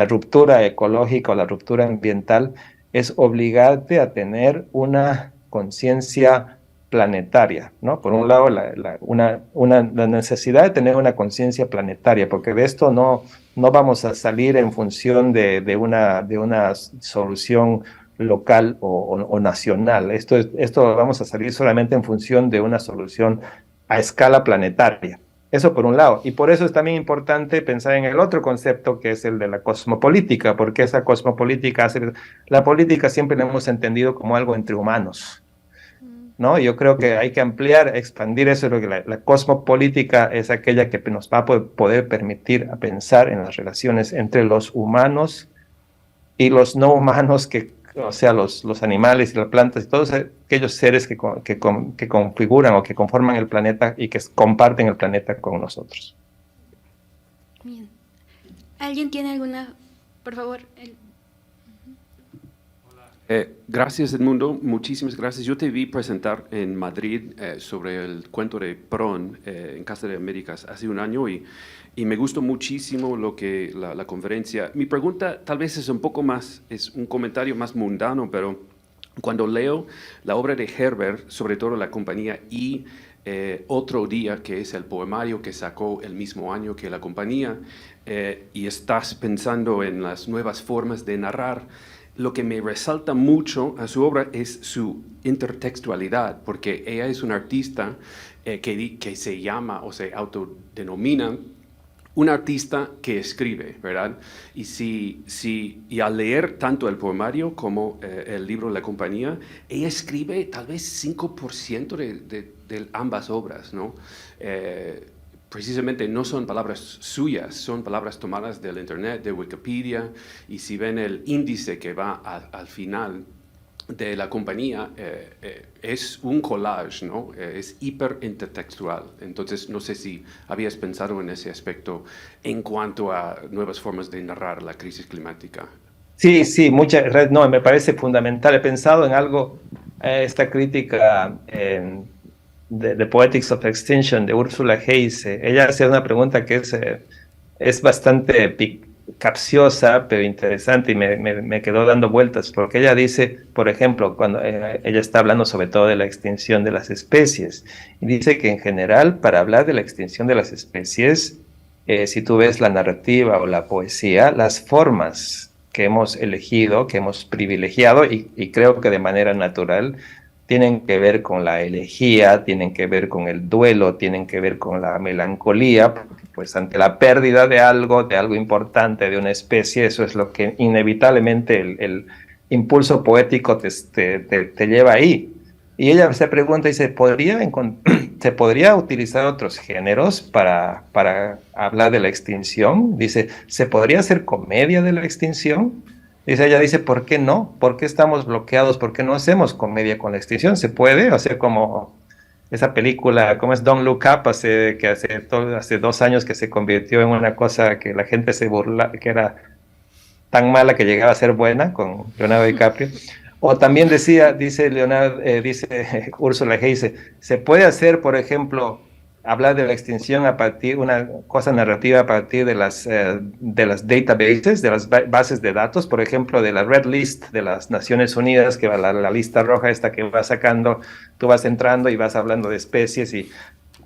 ruptura ecológica o la ruptura ambiental, es obligarte a tener una conciencia planetaria, ¿no? Por un lado, la necesidad de tener una conciencia planetaria, porque de esto no vamos a salir en función de una solución local o nacional. Esto vamos a salir solamente en función de una solución a escala planetaria. Eso por un lado. Y por eso es también importante pensar en el otro concepto, que es el de la cosmopolítica, porque esa cosmopolítica, la política siempre la hemos entendido como algo entre humanos, ¿no? Yo creo que hay que ampliar, expandir eso. La cosmopolítica es aquella que nos va a poder permitir a pensar en las relaciones entre los humanos y los no humanos, o sea, los animales y las plantas y todos aquellos seres que configuran o que conforman el planeta y que comparten el planeta con nosotros. Bien. ¿Alguien tiene alguna? Por favor. Gracias, Edmundo. Muchísimas gracias. Yo te vi presentar en Madrid sobre el cuento de Prohn en Casa de Américas hace un año y me gustó muchísimo la conferencia. Mi pregunta tal vez es un comentario más mundano, pero cuando leo la obra de Herbert, sobre todo la compañía y Otro Día, que es el poemario que sacó el mismo año que la compañía, y estás pensando en las nuevas formas de narrar, lo que me resalta mucho a su obra es su intertextualidad, porque ella es una artista que se llama o se autodenomina un artista que escribe, ¿verdad? Y al leer tanto el poemario como el libro de la compañía, ella escribe tal vez 5% de ambas obras, ¿no? Precisamente no son palabras suyas, son palabras tomadas del internet, de Wikipedia, y si ven el índice que va al final de la compañía, es un collage, ¿no? Es hiper intertextual. Entonces, no sé si habías pensado en ese aspecto en cuanto a nuevas formas de narrar la crisis climática. Sí, no, me parece fundamental. He pensado en algo, esta crítica The Poetics of Extinction de Ursula Hayes. Ella hace una pregunta que es bastante capciosa, pero interesante, y me quedó dando vueltas, porque ella dice, por ejemplo, cuando ella está hablando sobre todo de la extinción de las especies, y dice que en general, para hablar de la extinción de las especies, si tú ves la narrativa o la poesía, las formas que hemos elegido, que hemos privilegiado, y creo que de manera natural, tienen que ver con la elegía, tienen que ver con el duelo, tienen que ver con la melancolía, porque pues ante la pérdida de algo importante, de una especie, eso es lo que inevitablemente el impulso poético te lleva ahí. Y ella se pregunta y dice, ¿se podría utilizar otros géneros para hablar de la extinción? Dice, ¿se podría hacer comedia de la extinción? Dice, ella dice, ¿por qué no? ¿Por qué estamos bloqueados? ¿Por qué no hacemos comedia con la extinción? ¿Se puede hacer como esa película, cómo es Don't Look Up, hace 2 años que se convirtió en una cosa que la gente se burla, que era tan mala que llegaba a ser buena, con Leonardo DiCaprio? O también dice Úrsula G. dice, se puede hacer, por ejemplo, hablar de la extinción una cosa narrativa a partir de las databases, de las bases de datos, por ejemplo, de la Red List de las Naciones Unidas, que va la lista roja esta que va sacando, tú vas entrando y vas hablando de especies, y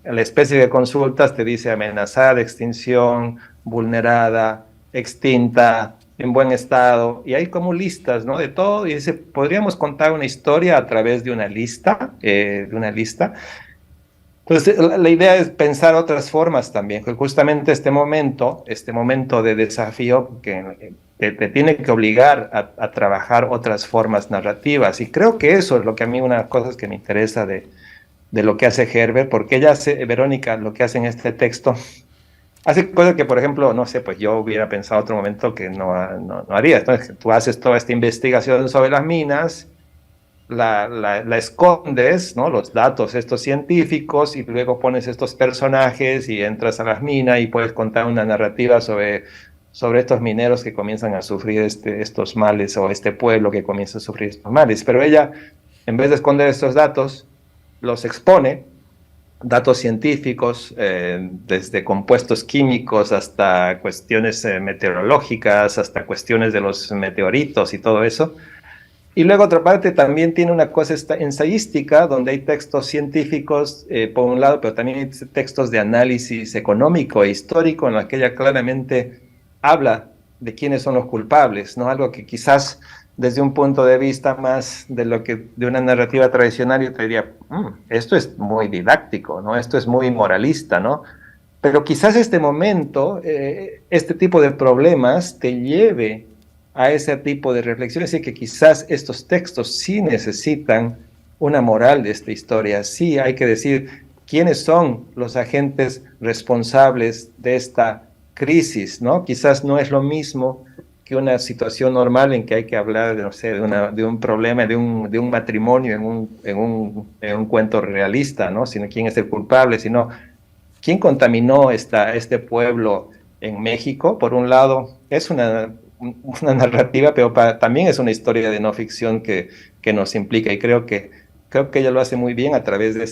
la especie que consultas te dice amenazada, extinción, vulnerada, extinta, en buen estado, y hay como listas, ¿no? De todo, y dice, podríamos contar una historia a través de una lista. Entonces, la idea es pensar otras formas también, que justamente este momento de desafío que te tiene que obligar a trabajar otras formas narrativas, y creo que eso es lo que a mí, una de las cosas que me interesa de lo que hace Herbert, porque ella hace, Verónica, lo que hace en este texto, hace cosas que, por ejemplo, no sé, pues yo hubiera pensado otro momento que no haría. Entonces, tú haces toda esta investigación sobre las minas, la escondes, ¿no? Los datos estos científicos, y luego pones estos personajes y entras a las minas y puedes contar una narrativa sobre estos mineros que comienzan a sufrir estos males, o este pueblo que comienza a sufrir estos males. Pero ella, en vez de esconder estos datos, los expone, datos científicos, desde compuestos químicos hasta cuestiones meteorológicas, hasta cuestiones de los meteoritos y todo eso. Y luego, otra parte, también tiene una cosa ensayística, donde hay textos científicos, por un lado, pero también hay textos de análisis económico e histórico, en los que ella claramente habla de quiénes son los culpables, ¿no? Algo que quizás desde un punto de vista más de una narrativa tradicional, yo te diría, esto es muy didáctico, ¿no? Esto es muy moralista, ¿no? Pero quizás este momento, este tipo de problemas te lleve a ese tipo de reflexiones, y que quizás estos textos sí necesitan una moral de esta historia. Sí hay que decir quiénes son los agentes responsables de esta crisis, ¿no? Quizás no es lo mismo que una situación normal en que hay que hablar, no sé, de un problema, de un matrimonio en un cuento realista, ¿no? Sino quién es el culpable, sino quién contaminó este pueblo en México. Por un lado, es una narrativa, pero también es una historia de no ficción que nos implica, y creo que ella lo hace muy bien a través de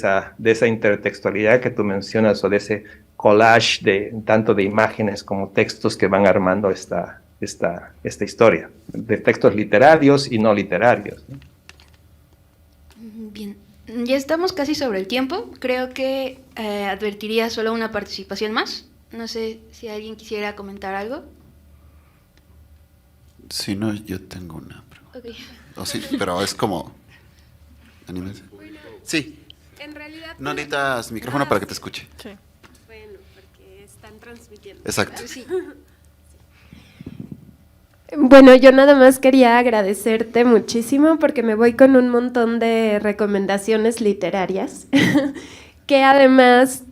esa intertextualidad que tú mencionas, o de ese collage tanto de imágenes como textos que van armando esta historia, de textos literarios y no literarios, ¿no? Bien, ya estamos casi sobre el tiempo. Creo que advertiría solo una participación más. No sé si alguien quisiera comentar algo. Si no, yo tengo una. Okay. Oh, sí, pero es como... Anímense. Bueno, Sí. en realidad... No necesitas micrófono para que te escuche. Sí. Bueno, porque están transmitiendo. Exacto. Sí. Bueno, yo nada más quería agradecerte muchísimo, porque me voy con un montón de recomendaciones literarias que además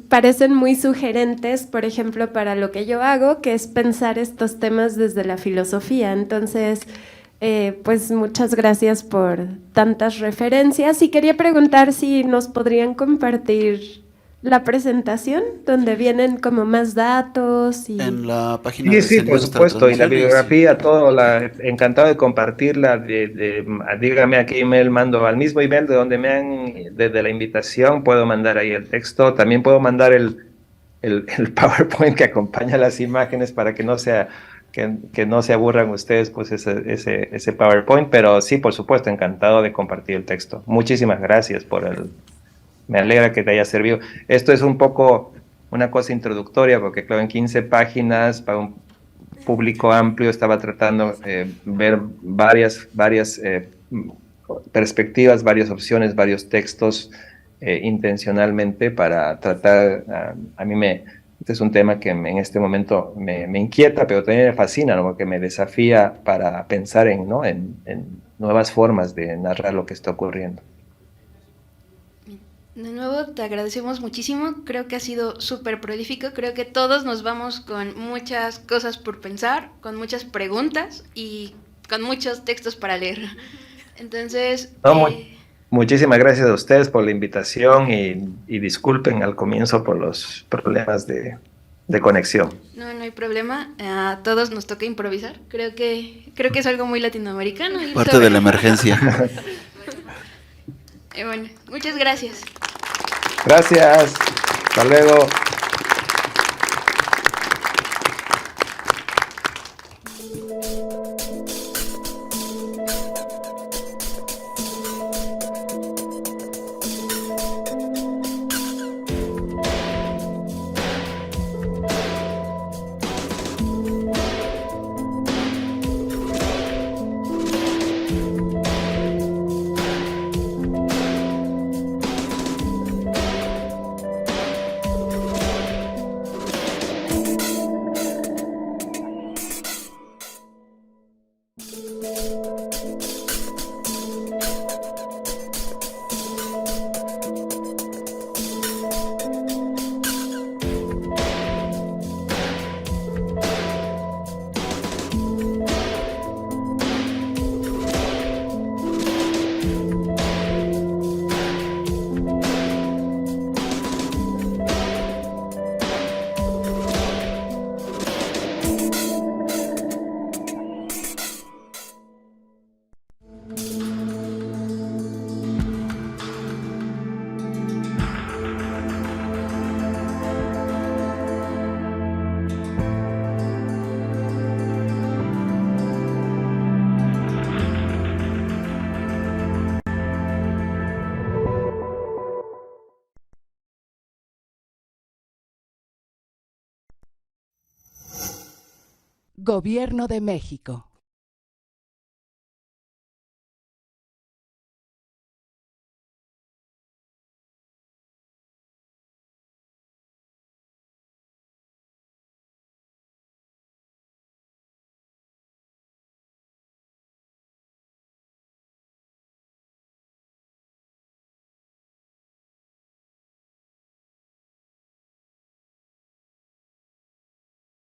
parecen muy sugerentes, por ejemplo, para lo que yo hago, que es pensar estos temas desde la filosofía. Entonces, pues muchas gracias por tantas referencias, y quería preguntar si nos podrían compartir la presentación, donde vienen como más datos. Y... En la página Sí, de sí, por Cenius está supuesto, y la transmisión, bibliografía, todo, encantado de compartirla. Dígame a qué email mando, al mismo email de donde desde la invitación, puedo mandar ahí el texto. También puedo mandar el PowerPoint que acompaña las imágenes, para que no se aburran ustedes, pues ese PowerPoint. Pero sí, por supuesto, encantado de compartir el texto. Muchísimas gracias me alegra que te haya servido. Esto es un poco una cosa introductoria, porque claro, en 15 páginas, para un público amplio, estaba tratando de ver varias perspectivas, varias opciones, varios textos, intencionalmente, para tratar, este es un tema que en este momento me inquieta, pero también me fascina, ¿no? Porque me desafía para pensar en nuevas formas de narrar lo que está ocurriendo. De nuevo, te agradecemos muchísimo. Creo que ha sido súper prolífico. Creo que todos nos vamos con muchas cosas por pensar, con muchas preguntas y con muchos textos para leer. Entonces, No, muchísimas gracias a ustedes por la invitación y disculpen al comienzo por los problemas de conexión. no, no hay problema. A todos nos toca improvisar. Creo que es algo muy latinoamericano. ir Parte sobre- de la emergencia. Bueno, muchas gracias. Gracias. Hasta luego. Gobierno de México.